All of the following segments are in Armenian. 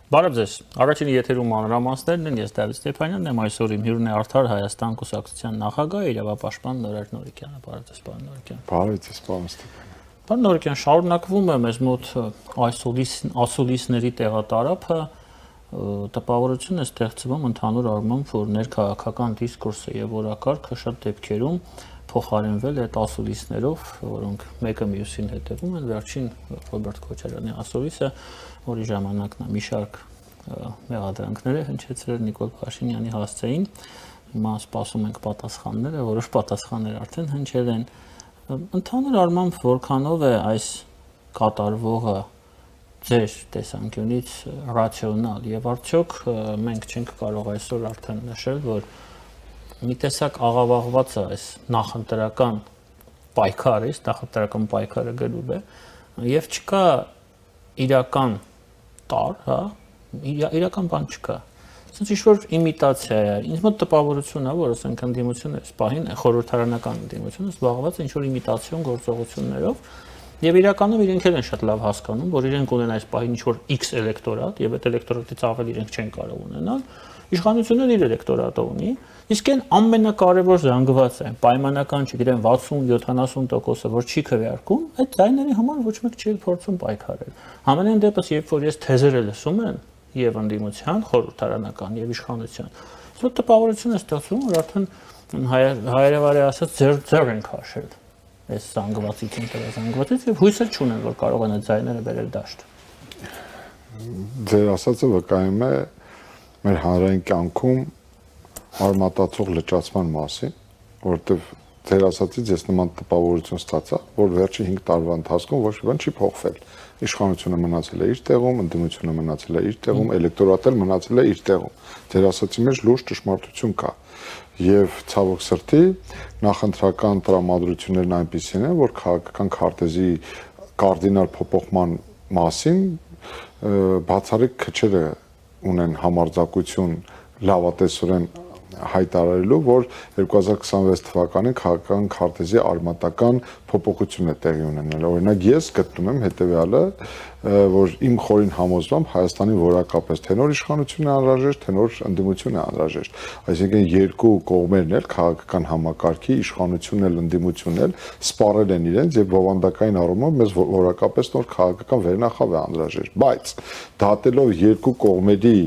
Բարև ձեզ։ Առաջին եթերում մանրամասներն են, ես Դավիթ Ստեփանյանն եմ, այսօր իմ հյուրն է Արդար Հայաստան կուսակցության նախագահ, իրավապաշտպան Նորայր Նորիկյանը։ Բարև ձեզ, պարոն Նորիկյան։ Բարև ձեզ, պարոն Ստեփանյան։ Պարոն Նորիկյան, շարունակվում է մեզ մոտ ասուլիսների տեղատարափը, տպավորություն է ստեղծվում ընդհանուր առմամբ, որ ներքաղաքական դիսկուրսը եւ օրակարգը շատ դեպքերում փոխարինվել է այդ ասուլիսներով, որոնք մեկը մյուսին հետևում են։ Վերջին Ռոբերտ Քոչարյանի ասուլիսը, որի ժամանակն է մի շարք մեղադրանքներ է հնչեցրել Նիկոլ Փաշինյանի հասցեին։ Հիմա սպասում ենք պատասխանները, որոշ պատասխաններ արդեն հնչել են։ Ընդհանուր առմամբ որքանով է այս կատարվողը ձեր տեսանկյունից ռացիոնալ եւ արդյոք մենք չենք կարող այսօր արդեն նշել, որ մի տեսակ աղավաղված է այս նախընտրական պայքարը, նախընտրական պայքարը գրում է եւ չկա իրական տար, հա, իրական բան չկա։ Ասենց ինչ-որ իմիտացիա է, ինձ մոտ տպավորություն է, որ ասենք ընդդիմությունը սպահին խորհրդարանական ընդդիմությունը զբաղված է ինչ-որ իմիտացիոն գործողություններով եւ իրականում իրենք են շատ լավ հասկանում, որ իրենք ունեն այս պահին ինչ-որ X էլեկտորատ եւ այդ էլեկտորատից ավել իրենք չեն կարող ունենալ, իշխանությունն իր էլեկտորատը ունի, իսկ այն ամենակարևոր զանգվածը է, պայմանական, չգիտեմ 60-70%-ը, որ չի քվեարկում, այդ ձայների համար ոչ մեկ չի փորձում պայքարել։ Համենայն դեպս, երբ որ ես թեզերը լսում եմ եւ ընդդիմության, խորհրդարանական եւ իշխանության, սա տպավորություն է ստեղծում, որ արդեն հայերավարի ասած ձեր են քաշել այս զանգվածից ընտրազանգվածից եւ հույսը չունեն, որ կարող են այդ ձայները բերել դաշտ։ Ձեր ասածը վկայում է մեր հանրային կյանքում արմատացող լճացման մասին, որովհետեւ ձեր ասածից ես նման տպավորություն ստացա, որ վերջի 5 տարվա ընթացքում ոչ մի բան չի փոխվել։ Իշխանությունը մնացել է իր տեղում, ընդդիմությունը մնացել է իր տեղում, էլեկտորատը մնացել է իր տեղում։ Ձեր ասածի մեջ լուրջ ճշմարտություն կա։ Եվ ցավոք սրտի նախընտրական տրամադրություններն այնպիսին են, որ քաղաքական քարտեզի կարդինալ փոփոխման մասին բացառիկ քչերը ունեն համարձակություն լավատեսորեն հայտարարելու, որ 2026 թվականին քաղաքական քարտեզի արմատական փոփոխություն է տեղի ունենալ։ Օրինակ ես գտնում եմ հետեւյալը, որ իմ խորին համոզմամբ Հայաստանի որակապես թե նոր իշխանություն է անհրաժեշտ, թե նոր ընդդիմություն է անհրաժեշտ։ Այսինքն երկու կողմերն էլ քաղաքական համակարգի իշխանությունն էլ ընդդիմությունն էլ սպառել են իրենց եւ բովանդակային առումով մեզ որակապես նոր քաղաքական վերնախավ է անհրաժեշտ։ Բայց դատելով երկու կողմերի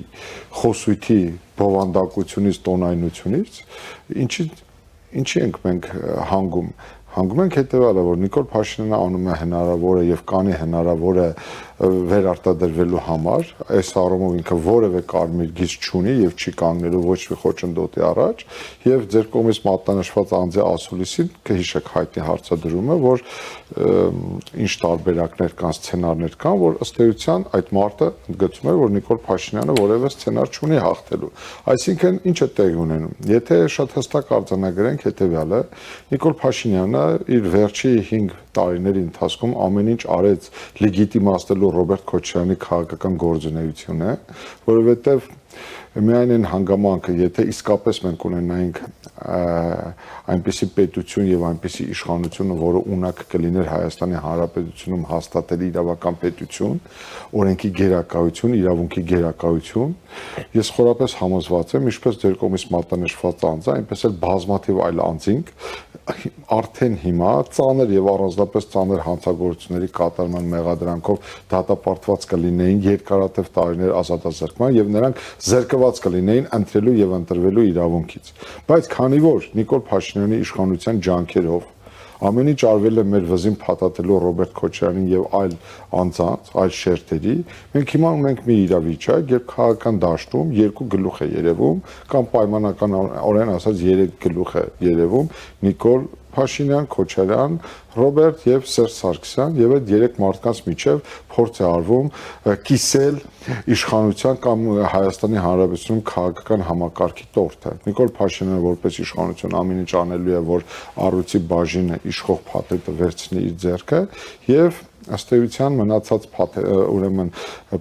խոսույթի բովանդակությունից, տոնայնությունից, ինչի ենք մենք հանգում ենք հետեւյալը, որ Նիկոլ Փաշինյանը անում է հնարավորը եւ կանի հնարավորը վերարտադրվելու համար, այս առումով ինքը որևէ կարմիր գիծ չունի եւ չի կանգնելու ոչ մի խոչընդոտի առաջ, եւ ձեր կողմից մատնանշված անձի ասուլիսին կհիշեք հայտնի հարցադրումը, որ ինչ տարբերակներ կան, սցենարներ կան, որ ըստ էության այդ մարտը ընդգծում է, որ Նիկոլ Փաշինյանը որևէ սցենար չունի հաղթելու։ Այսինքն ինչ է տեղի ունենում։ Եթե շատ հստակ արձանագրենք հետեւյալը, Նիկոլ Փաշինյանը իր վերջի 5 տարիների ընթացքում ամեն ինչ արեց լեգիտիմացնելու Ռոբերտ Քոչարյանի քաղաքական գործունեությունը, որովհետև միայն այն հանգամանքը, եթե իսկապես մենք ունենայինք այնպիսի պետություն եւ այնպիսի իշխանություն, որը ունակ կլիներ Հայաստանի Հանրապետությունում հաստատելի իրավական պետություն, օրենքի գերակայություն, իրավունքի գերակայություն, ես խորապես համոզված եմ, ինչպես ձեր կողմից մատնանշված անձը, այնպես էլ բազմաթիվ այլ անձինք արդեն հիմա ծանր եւ առանձնապես ծանր հանցագործությունների կատարման մեղադրանքով դատապարտված կլինեին երկարատև տարիներ ազատազրկման եւ նրանք զրկված կլինեին ընտրելու եւ ընտրվելու իրավունքից։ Բայց քանի որ Նիկոլ Փաշինյանի իշխանության ջանքերով ամեն ինչ արվել է մեր վզին փաթաթելու Ռոբերտ Քոչարյանին եւ այլ անձանց, այլ շերտերի, մենք հիմա ունենք մի իրավիճակ, երբ քաղաքական դաշտում երկու գլուխ է երևում, կամ պայմանականորեն ասած 3 գլուխ է երևում, Նիկոլ Փաշինյան, Քոչարյան, Ռոբերտ եւ Սերժ Սարգսյան, եւ այդ 3 մարդկանց միջև փորձ է արվում կիսել իշխանության կամ Հայաստանի Հանրապետությունում քաղաքական համակարգի տորթը։ Նիկոլ Փաշինյանը որպես իշխանություն ամեն ինչ անելու է, որ առույցի բաժինը իշխող փաթեթը վերցնի իր ձեռքը եւ ըստ էության մնացած ուրեմն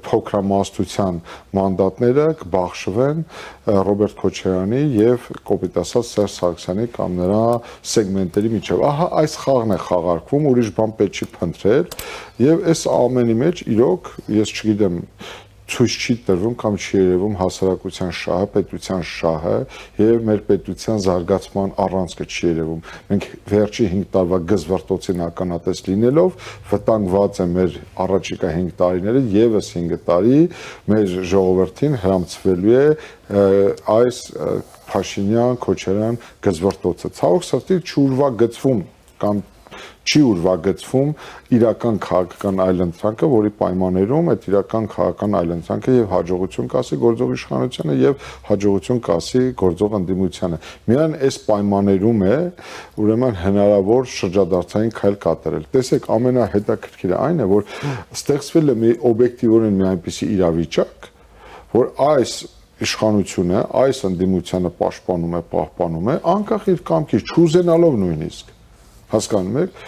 փոքրամասնության մանդատները կբաշխվեն Ռոբերտ Քոչարյանի եւ կոպիտ ասած Սերժ Սարգսյանի կամ նրա սեգմենտերի միջև։ Ահա այս խաղն է խաղարկվում, ուրիշ բան պետք չի փնտրել եւ այս ամենի մեջ իրոք ես չգիտեմ ցույց չի տրվում կամ չի երևում հասարակության շահը, պետության շահը եւ մեր պետության զարգացման առանցքը չի երևում։ Մենք վերջի 5 տարվա գզվռտոցին ականատես լինելով վտանգված է մեր առաջիկա 5 տարիները, եւս 5 տարի մեր ժողովրդին հрамցվելու է այս Փաշինյան, Քոչարյան գզվռտոցը։ Ցավոք սրտի չուրվագծվում կամ չի ուրվագծվում իրական քաղաքական այլընտրանքը, որի պայմաններում այդ իրական քաղաքական այլընտրանքը եւ հաջողություն կասի գործող իշխանությանը եւ հաջողություն կասի գործող ընդդիմությանը։ Միայն այս պայմաններում է ուրեմն հնարավոր շրջադարձային քայլ կատարել։ Տեսեք, ամենահետաքրքիրը այն է, որ ստեղծվել է մի օբյեկտիվորեն մի այնպիսի իրավիճակ, որ այս իշխանությունը այս ընդդիմությանը պահպանում է, անկախ իր կամքից, չուզենալով նույնիսկ։ Հասկանում եք,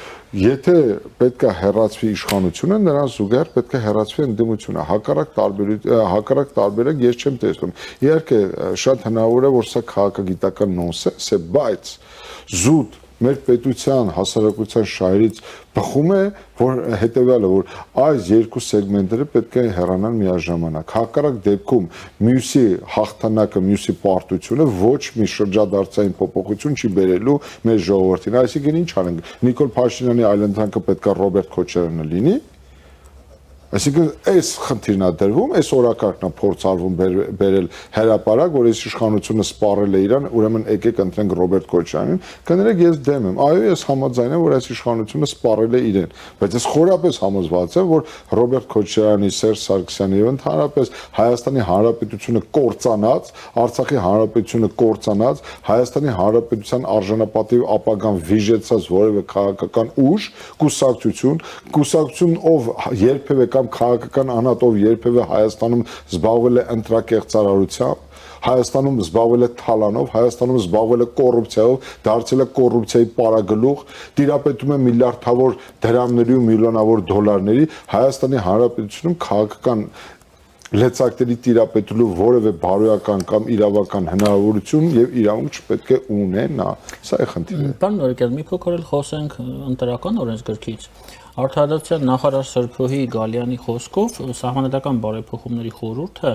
եթե պետք է հեռացվի իշխանությունը, նրան զուգահեռ պետք է հեռացվի ընդդիմությունը։ Հակառակ տարբերակ ես չեմ տեսնում։ Իհարկե, շատ հնարավոր է, որ սա քաղաքագիտական նոնսենս է, բայց զուտ մեր պետության հասարակության շահերից բխում է, որ հետևյալը, որ այս երկու սեգմենտները պետք է հեռանան միաժամանակ։ Հակառակ դեպքում մյուսի հաղթանակը, մյուսի պարտությունը ոչ մի շրջադարձային փոփոխություն չի բերելու մեր ժողովրդին։ Այսինքն ինչ անենք, Նիկոլ Փաշինյանի այլընտրանքը պետք է Ռոբերտ Քոչարյանը լինի։ Այսինքն այս խնդիրն է դրվում, այս օրակարգն է փորձարվում բերել հրապարակ, որ այս իշխանությունը սպառել է իրան, ուրեմն եկեք ընտրենք Ռոբերտ Քոչարյանին, կներեք ես դեմ եմ։ Այո, ես համաձայն եմ, որ այս իշխանությունը սպառել է իրեն, բայց ես խորապես համոզված եմ, որ Ռոբերտ Քոչարյանի, Սերժ Սարգսյանի եւ ընդհանրապես Հայաստանի Հանրապետությունը կործանած, Արցախի Հանրապետությունը կործանած, Հայաստանի Հանրապետության արժանապատիվ ապագան վիժեցած որևէ քաղաքական ուժ, կուսակցություն, ով երբևէ քաղաքական անհատով երբևէ Հայաստանում զբաղվել է ընտրակեղծարարությամբ, Հայաստանում զբաղվել է թալանով, Հայաստանում զբաղվել է կոռուպցիայով, դարձել է կոռուպցիայի պարագլուխ, տիրապետում է միլիարդավոր դրամների ու միլիոնավոր դոլարների, Հայաստանի Հանրապետությունում քաղաքական լեցակների տիրապետելու որևէ բարոյական կամ իրավական հնարավորություն եւ իրավունք չպետք է ունենա։ Սա է խնդիրը։ Պարոն Նորեկյան, մի փոքր էլ խոսենք ընտրական օրենսգրքից։ Արդարադատության նախարար Սրբոհի Գալյանի խոսքով Սահմանադրական բարեփոխումների խորհուրդը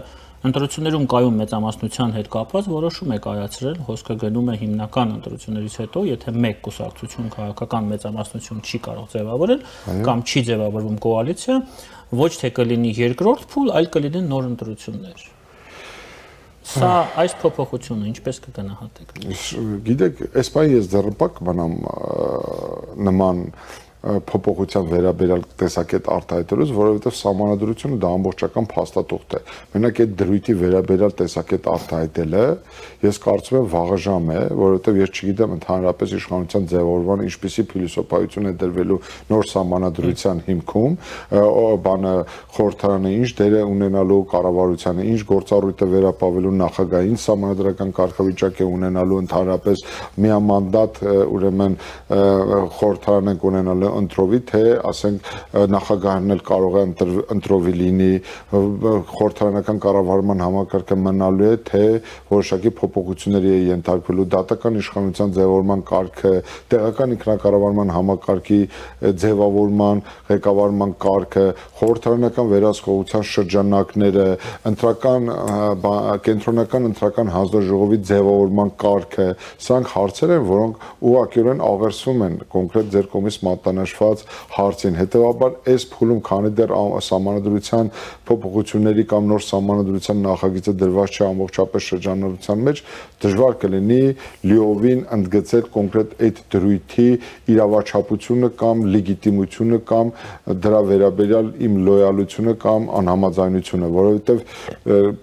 ընտրություններում կայուն մեծամասնության հետ կապված որոշում է կայացրել, հոսքը գնում է հիմնական ընտրություններից հետո, եթե մեկ կուսակցություն քաղաքական մեծամասնություն չի կարող ձևավորել կամ չի ձևավորվում կոալիցիա, ոչ թե կլինի երկրորդ փուլ, այլ կլինեն նոր ընտրություններ։ Սա այս փոփոխությունը ինչպես կգնահատեք։ Գիտեք, այս բանը ես դեռ բանամ նման փոփոխության վերաբերյալ տեսակետ արտահայտելուց, որովհետև սահմանադրությունը դա ամբողջական փաստաթուղթ է։ Մենակ այդ դրույթի վերաբերյալ տեսակետ արտահայտելը ես կարծում եմ վաղաժամ է, որովհետև ես չգիտեմ ընդհանրապես իշխանության ձևավորման ինչպիսի փիլիսոփայություն է դրվելու նոր սահմանադրության հիմքում, բանը խորհրդարանը ինչ դեր է ունենալու, կառավարությանը ինչ գործառույթ է վերապավելու, նախագահային սահմանադրական կարգավիճակ է ունենալու, ընդհանրապես միամանդատ ուրեմն խորհրդարան են ունենալու ընտրովի, թե ասենք նախագահն էլ կարող է ընտրովի լինի, խորհրդարանական կառավարման համակարգը մնալու է, թե որոշակի փոփոխությունների է ենթարկվելու, դատական իշխանության ձևավորման կարգը, տեղական ինքնակառավարման համակարգի ձևավորման, ղեկավարման կարգը, խորհրդարանական վերահսկողության շրջանակները, կենտրոնական ընտրական հանձնաժողովի ձևավորման կարգը, սրանք հարցեր են, որոնք ուղղակիորեն աղերսվում են կոնկրետ ձեր կողմից մատնանշված հարցին։ Հետևաբար այս փուլում, քանի դեռ սահմանադրության փոփոխությունների կամ նոր սահմանադրության նախագիծը դրված չէ ամբողջապես շրջանառության մեջ, դժվար կլինի լիովին ընդգծել կոնկրետ այդ դրույթի իրավաչափությունը կամ լեգիտիմությունը կամ դրա վերաբերյալ իմ լոյալությունը կամ անհամաձայնությունը, որովհետև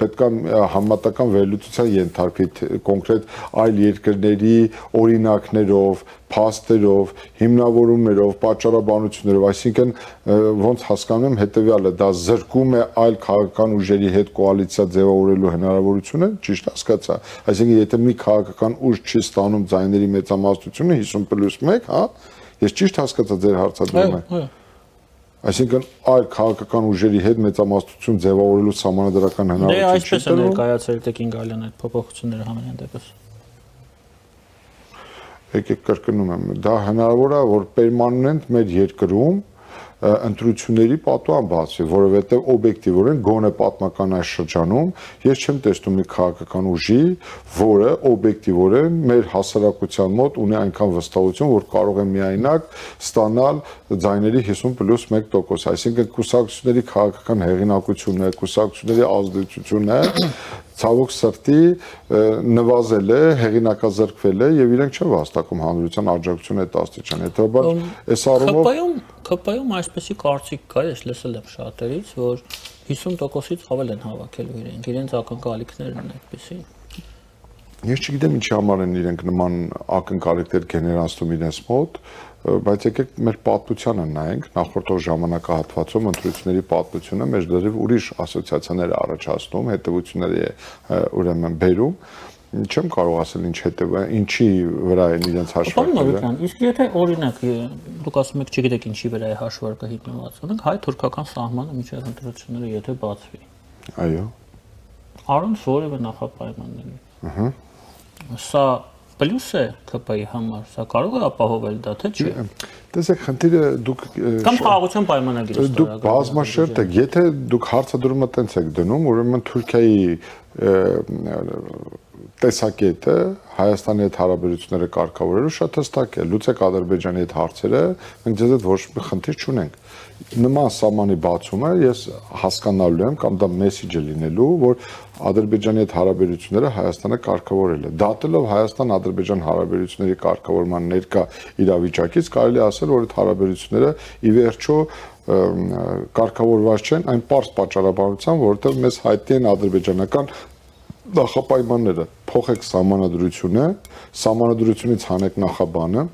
պետք է համատական վերլուծության ենթարկվի կոնկրետ այլ երկրների օրինակներով, փաստերով, հիմնավորումներով, պատճառաբանություններով, այսինքն ոնց հասկանում եմ հետեւյալը, դա զրկում է այլ քաղաքական ուժերի հետ կոալիցիա ձևավորելու հնարավորությունը, ճիշտ հասկացա։ Այսինքն եթե մի քաղաքական ուժ չի ստանում ձայների մեծամասնությունը 50+1, հա, ես ճիշտ հասկացա ձեր հարցադրումը։ Այսինքն այլ քաղաքական ուժերի հետ մեծամասնություն ձևավորելու սահմանադրական հնարավորություն չի։ Դե այսպես է ներկայացրել Տեկին Գալյանը այդ փոփոխությունները համենայն դեպս։ Եկեք կրկնում եմ, դա հնարավոր է, որ պերմանենտ մեր երկրում ընտրությունների պատուհան բացվի, որովհետև օբյեկտիվորեն գոնե պատմական այս շրջանում ես չեմ տեսնում մի քաղաքական ուժի, որը օբյեկտիվորեն մեր հասարակության մոտ ունի այնքան վստահություն, որ կարող է միայնակ ստանալ ձայների 50+1%, այսինքն կուսակցությունների քաղաքական հեղինակությունը, կուսակցությունների ազդեցությունը ցավոք սրտի նվազել է, հեղինակազրկվել է եւ իրենք չեն վաստակում հանրության աջակցությունը այդ աստիճան։ Հետաբար այս առումով ԿՊ-ում այսպեսի կարծիք կա, ես լսել եմ շատերից, որ 50%-ից ավել են հավաքելու իրենց ակնկալիքներն են այդպեսի։ Ես չգիտեմ ինչի համար են իրենք նման ակնկալիքներ գեներացնում իրենց մոտ, բայց եկեք մեր պատմությանը նայենք, նախորդող ժամանակահատվածում ընտրությունների պատմությունը մեր դեռ ուրիշ ասոցիացիաներ առաջացնում, հետևությունների ուրեմն բերում, չեմ կարող ասել ինչի վրա են իրենց հաշվարկները։ Իսկ եթե օրինակ դուք ասում եք չգիտեք ինչի վրա է հաշվարկը հիմնված, ունենք հայ-թուրքական սահմանը միջև ընտրությունները եթե բացվի։ Այո։ Առանց որևէ նախապայմանների։ Սա պլյուս է ԿՊ-ի համար, սա կարող է ապահովել դա, թե չէ։ Տեսեք, խնդիրը դուք կամ խաղաղության պայմանագիր դուք բազմաշերտ եք, եթե դուք հարցադրումը տենց եք դնում, ուրեմն Թուրքիայի տեսակետը Հայաստանի հետ հարաբերությունները կարգավորելու շատ հստակ է, լուծեք Ադրբեջանի հետ հարցերը, մենք ձեզ հետ ոչ մի խնդիր չունենք։ Նման սահմանի բացումը ես հասկանալու եմ կամ դա մեսիջ է լինելու, որ Ադրբեջանի հետ հարաբերությունները Հայաստանը կարգավորել է։ Դատելով Հայաստան-Ադրբեջան հարաբերությունների կարգավորման ներկա իրավիճակից կարելի է ասել, որ այդ հարաբերությունները ի վերջո կարգավորված չեն այն պարզ պատճառաբանությամբ, որովհետև մեզ հայտնի են ադրբեջանական նախապայմանները, փոխեք սահմանադրությունը, սահմանադրությունից հանեք նախաբանը,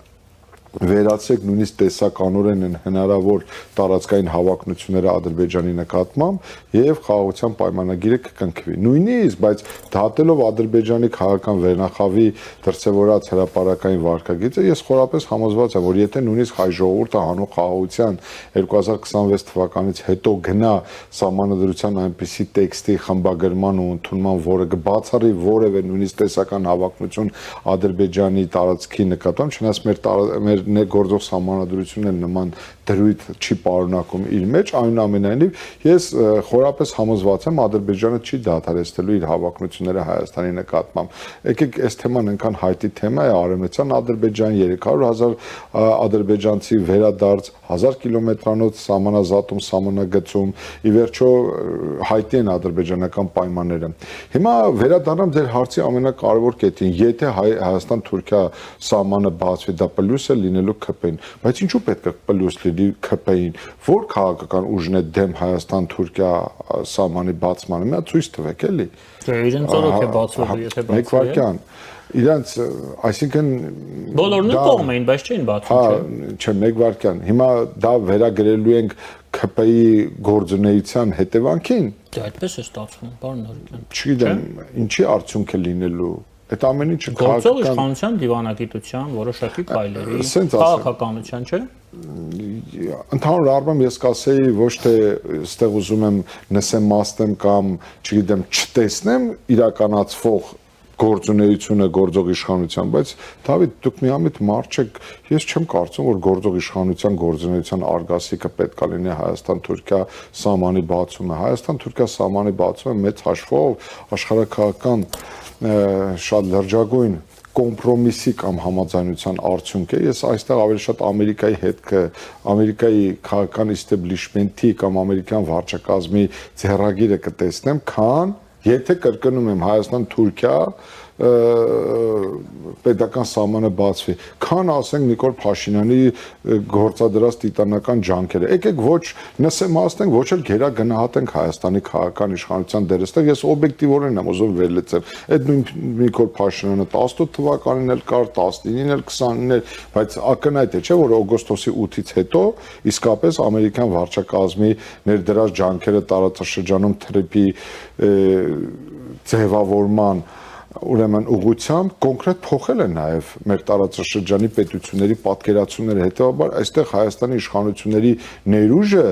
վերացեք նույնիսկ տեսականորեն են հնարավոր տարածքային հավակնությունները Ադրբեջանի նկատմամբ եւ խաղաղության պայմանագիրը կկնքվի։ Նույնիսկ, բայց դատելով Ադրբեջանի քաղաքական վերնախավի դրսևորած հրապարակային վարկագիծը, ես խորապես համոզված եմ, որ եթե նույնիսկ հայ ժողովուրդը հանուն խաղաղության 2026 թվականից հետո գնա սահմանադրության այնպիսի տեքստի խմբագրման ու ընդունման, որը կբացառի որևէ նույնիսկ տեսական հավակնություն Ադրբեջանի տարածքի նկատմամբ, չնայած մեր ներգործող սահմանադրությունն նման դրույթ չի պարունակում իր մեջ, այնուամենայնիվ ես խորապես համոզված եմ Ադրբեջանը չի դադարեցնելու իր հավակնությունները Հայաստանի նկատմամբ։ Եկեք այս թեման այնքան հայտի թեմա է, արևմտյան Ադրբեջան 300,000 ադրբեջանցի վերադարձ, 1000 կիլոմետրանոց սահմանազատում, սահմանագծում, ի վերջո հայտի են ադրբեջանական պայմանները։ Հիմա վերադառնամ ձեր հարցի ամենակարևոր կետին, եթե Հայաստան-Թուրքիա սահմանը բացվի, դա պլյուս է լինելու ԿՊ-ին, բայց ինչու պետք է պլյուս լինի ԿՊ-ին, որ քաղաքական ուժն է դեմ Հայաստան-Թուրքիա սահմանի բացմանը, մի հատ ցույց տվեք էլի։ Իրենց օրոք է բացվելու, եթե բացվի։ Մեկ վարքյան, իրանց, այսինքն բոլորն ու կողմ էին, բայց չէին բացում, չէ, մեկ վարքյան, հիմա դա վերագրելու ենք ԿՊ-ի գործունեության հետևանքին։ Դե այդպես է ստացվում, պարոն Նորիկյան։ Չգիտեմ, ինչի արդյունք է լինելու։ Այդ ամեն ինչը գործող իշխանության դիվանագիտության որոշակի քայլերի, քաղաքականության, չէ՞։ Ընդհանուր առմամբ ես կասեի ոչ թե այստեղ ուզում եմ նսեմ մաստեմ կամ, չգիտեմ, չտեսնեմ իրականացվող գործունեությունը գործող իշխանության, բայց Դավիթ, դուք միամիտ մարդ չեք, ես չեմ կարծում, որ գործող իշխանության գործունեության արգասիքը պետք է լինի Հայաստան-Թուրքիա սահմանի բացումը։ Հայաստան-Թուրքիա սահմանի բացումը մեծ հաշվով աշխարհակաղակական շատ լրջագույն կոմպրոմիսի կամ համաձայնության արդյունք է։ Ես այստեղ ավելի շատ Ամերիկայի հետքը, Ամերիկայի քաղաքական իստեբլիշմենթի կամ ամերիկյան վարչակազմի ձեռագիրը կտեսնեմ, քան եթե կրկնում եմ Հայաստան-Թուրքիա պետական սահմանը բացվի, քան ասենք Նիկոլ Փաշինյանի գործադրած տիտանական ջանքերը։ Եկեք ոչ նսեմ ասենք, ոչ էլ գերագնահատենք Հայաստանի քաղաքական իշխանության դերը։ Այստեղ ես օբյեկտիվորեն եմ ուզում վերլուծել։ Այդ նույն Նիկոլ Փաշինյանը 18 թվականին էլ կար, 19-ին էլ 20-ին էլ, բայց ակնհայտ է, չէ՞, որ օգոստոսի 8-ից հետո իսկապես ամերիկյան վարչակազմի ներդրած ջանքերը տարածաշրջանում թրիփի ձևավորման ուրեմն ուղղությամբ կոնկրետ փոխել է նաև մեր տարածաշրջանի պետությունների պատկերացումները, հետևաբար այստեղ Հայաստանի իշխանությունների ներուժը,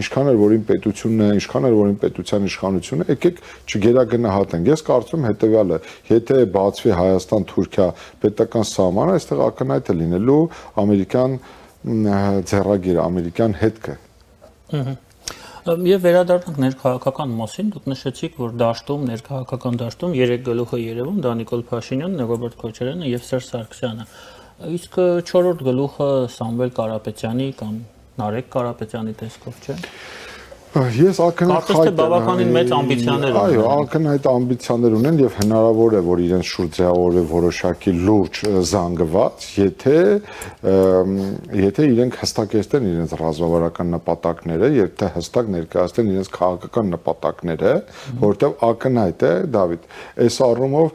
ինչքան էլ որին պետությունն է, ինչքան էլ որին պետության իշխանությունը, եկեք չգերագնահատենք։ Ես կարծում եմ հետևյալը, եթե բացվի Հայաստան-Թուրքիա պետական սահմանը, այստեղ ակնհայտ է լինելու ամերիկյան ձեռագիրը, ամերիկյան հետքը։ Եվ վերադառնանք ներքաղաքական մասին, դուք նշեցիք, որ դաշտում, ներքաղաքական դաշտում 3 գլուխ է երևում, դա Նիկոլ Փաշինյանն է, Ռոբերտ Քոչարյանը եւ Սերժ Սարգսյանը։ Իսկ 4-րդ գլուխը Սամվել Կարապետյանի կամ Նարեկ Կարապետյանի տեսքով չէ։ Ես Կարծես թե բավականին մեծ ամբիցիաներ ունեն։ Այո, ակնհայտ ամբիցիաներ ունեն եւ հնարավոր է, որ իրենց շուրջ ձևավորվի որոշակի լուրջ զանգված, եթե իրենք հստակեցնեն իրենց ռազմավարական նպատակները եւ թե հստակ ներկայացնեն իրենց քաղաքական նպատակները, որովհետեւ ակնհայտ է, Դավիթ, այս առումով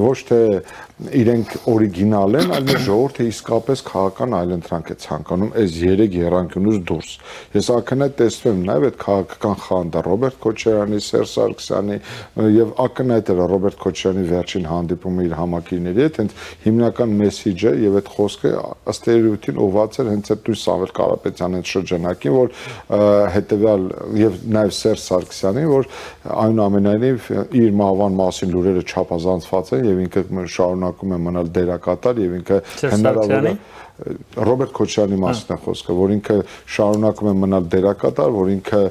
ոչ թե իրենք օրիգինալ են, այլ մեր ժողովուրդը իսկապես քաղաքական այլընտրանք է ցանկանում այս 3 երանգյունուց դուրս։ Ես ակնհայտ տեսնում եմ նաեւ այդ քաղաքական խանդը Ռոբերտ Քոչարյանի, Սերժ Սարգսյանի եւ ակնհայտ էր Ռոբերտ Քոչարյանի վերջին հանդիպումը իր համակիրների հետ, հենց հիմնական մեսեջը եւ այդ խոսքը ըստ երևույթին ուղղված էր հենց այդ Սամվել Կարապետյանի շրջանակին, որ հետեւյալ եւ նաեւ Սերժ Սարգսյանին, որ այնուամենայնիվ իր մահվան մասին լուրերը չափազանցված են եւ ինքը շարունակում է մնալ դերակատար եւ ինքը հնարավոր է Ռոբերտ Քոչարյանի մասին է խոսքը, որ ինքը շարունակում է մնալ դերակատար, որ ինքը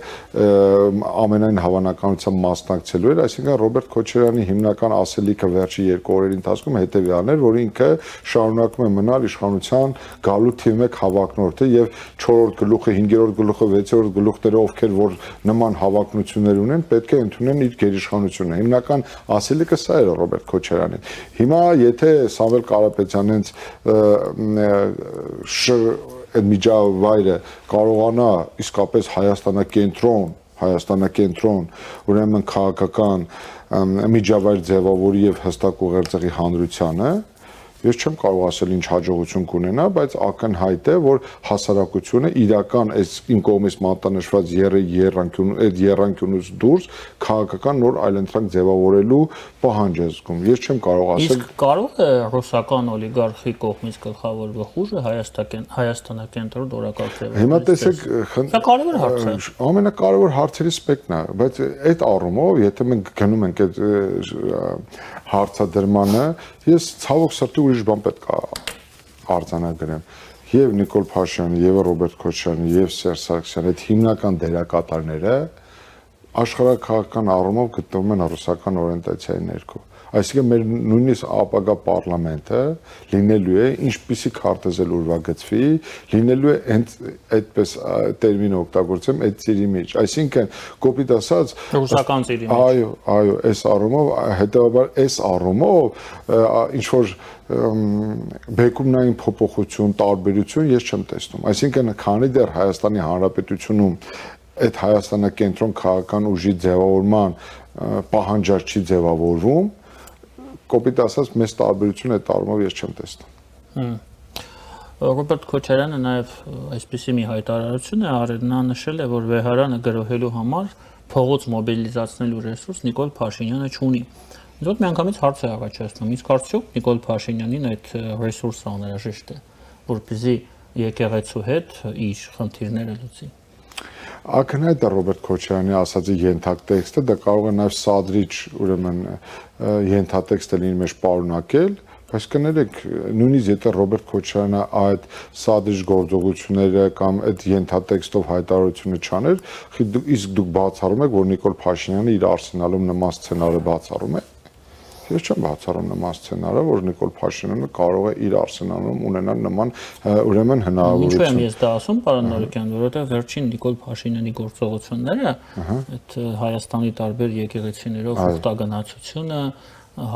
ամենայն հավանականությամբ մասնակցելու էր, այսինքն Ռոբերտ Քոչարյանի հիմնական ասելիքը վերջի 2 օրերի ընթացքում հետեւյալն էր, որ ինքը շարունակում է մնալ իշխանության գալու թիվ 1 հավակնորդը եւ 4-րդ գլուխը, 5-րդ գլուխը, 6-րդ գլուխները, ովքեր որ նման հավակնություններ ունեն, պետք է ընդունեն իր գերիշխանությունը։ Հիմնական ասելիքը սա էր Ռոբերտ Քոչարյանին։ Հիմա եթե Սամվել Կարապետյանից այդ միջավայրը կարողանա իսկապես Հայաստանակենտրոն, ուրեմն քաղաքական միջավայր ձևավորի եւ հստակ ուղերձի հանրությանը, ես չեմ կարող ասել ինչ հաջողություն կունենա, բայց ակնհայտ է, որ հասարակությունը իրական այս իմ կողմից մատնանշված երանգյունուց դուրս քաղաքական նոր այլընտրանք ձևավորելու պահանջ է զգում։ Ես չեմ կարող ասել։ Իսկ կարող է ռուսական օլիգարխի կողմից գլխավորվող ուժը Հայաստանակենտրոն օրակարգ ձևավորել։ Հիմա տեսեք, դա կարևոր հարց է։ Ամենակարևոր հարցերից մեկն է, բայց այդ առումով, եթե մենք գնում ենք այդ հարցադրմանը, ես ցավոք սրտի ուրիշ բան պետք է արձանագրեմ։ Եվ Նիկոլ Փաշինյանը, եւ Ռոբերտ Քոչարյանը, եւ Սերժ Սարգսյանը այդ հիմնական դերակատարները աշխարհակաղակական առումով գտնվում են ռուսական օրենտացիայի ներքո։ Այսինքն մեր նույնիսկ ապագա պարլամենտը լինելու է ինչպիսի քարտեզել ուրվագծվի, լինելու է հենց այդպես տերմին օգտագործեմ այդ ծիրի մեջ։ Այսինքն կոպիտ ասած ռուսական ծիրի մեջ։ Այո, այս առումով, հետեւաբար այս առումով ինչ որ բեկումնային փոփոխություն, տարբերություն ես չեմ տեսնում։ Այսինքն քանի դեռ Հայաստանի Հանրապետությունում այդ Հայաստանակենտրոն քաղաքական ուժի ձևավորման պահանջար չի ձևավորվում, կոպիտ ասած մեծ տարբերություն այդ առումով ես չեմ տեսնում։ Ռոբերտ Քոչարյանը նաև այսպիսի մի հայտարարություն է արել, նա նշել է, որ վեհարանը գրոհելու համար փողոց մոբիլիզացնելու ռեսուրս Նիկոլ Փաշինյանը չունի։ Դուք միանգամից հարց է առաջացնում, իսկ արդյոք Նիկոլ Փաշինյանին այդ ռեսուրսը անհրաժեշտ է, որպեսզի եկեղեցու հետ իր խնդիրները լուծի։ Ակնհայտ է Ռոբերտ Քոչարյանի ասածի ենթատեքստը, դա կարող է նաև սադրիչ, ուրեմն ենթատեքստը լինի մեջ պարունակել, բայց կներեք, նույնիսկ եթե Ռոբերտ Քոչարյանը այդ սադրիչ գործողությունները կամ այդ ենթատեքստով հայտարարությունը չաներ, իսկ դուք բացառում եք, որ Նիկոլ Փաշինյանը իր արսենալում նման սցենարը բացառում է։ Ես չեմ բացառում նման սցենարը, որ Նիկոլ Փաշինյանը կարող է իր արսենալում ունենալ նման ուրեմն հնարավորություն։ Ինչու եմ ես դա ասում, պարոն Նորոկյան, որովհետև վերջին Նիկոլ Փաշինյանի գործողությունները այդ Հայաստանի տարբեր եկեղեցիներով ուխտագնացությունը,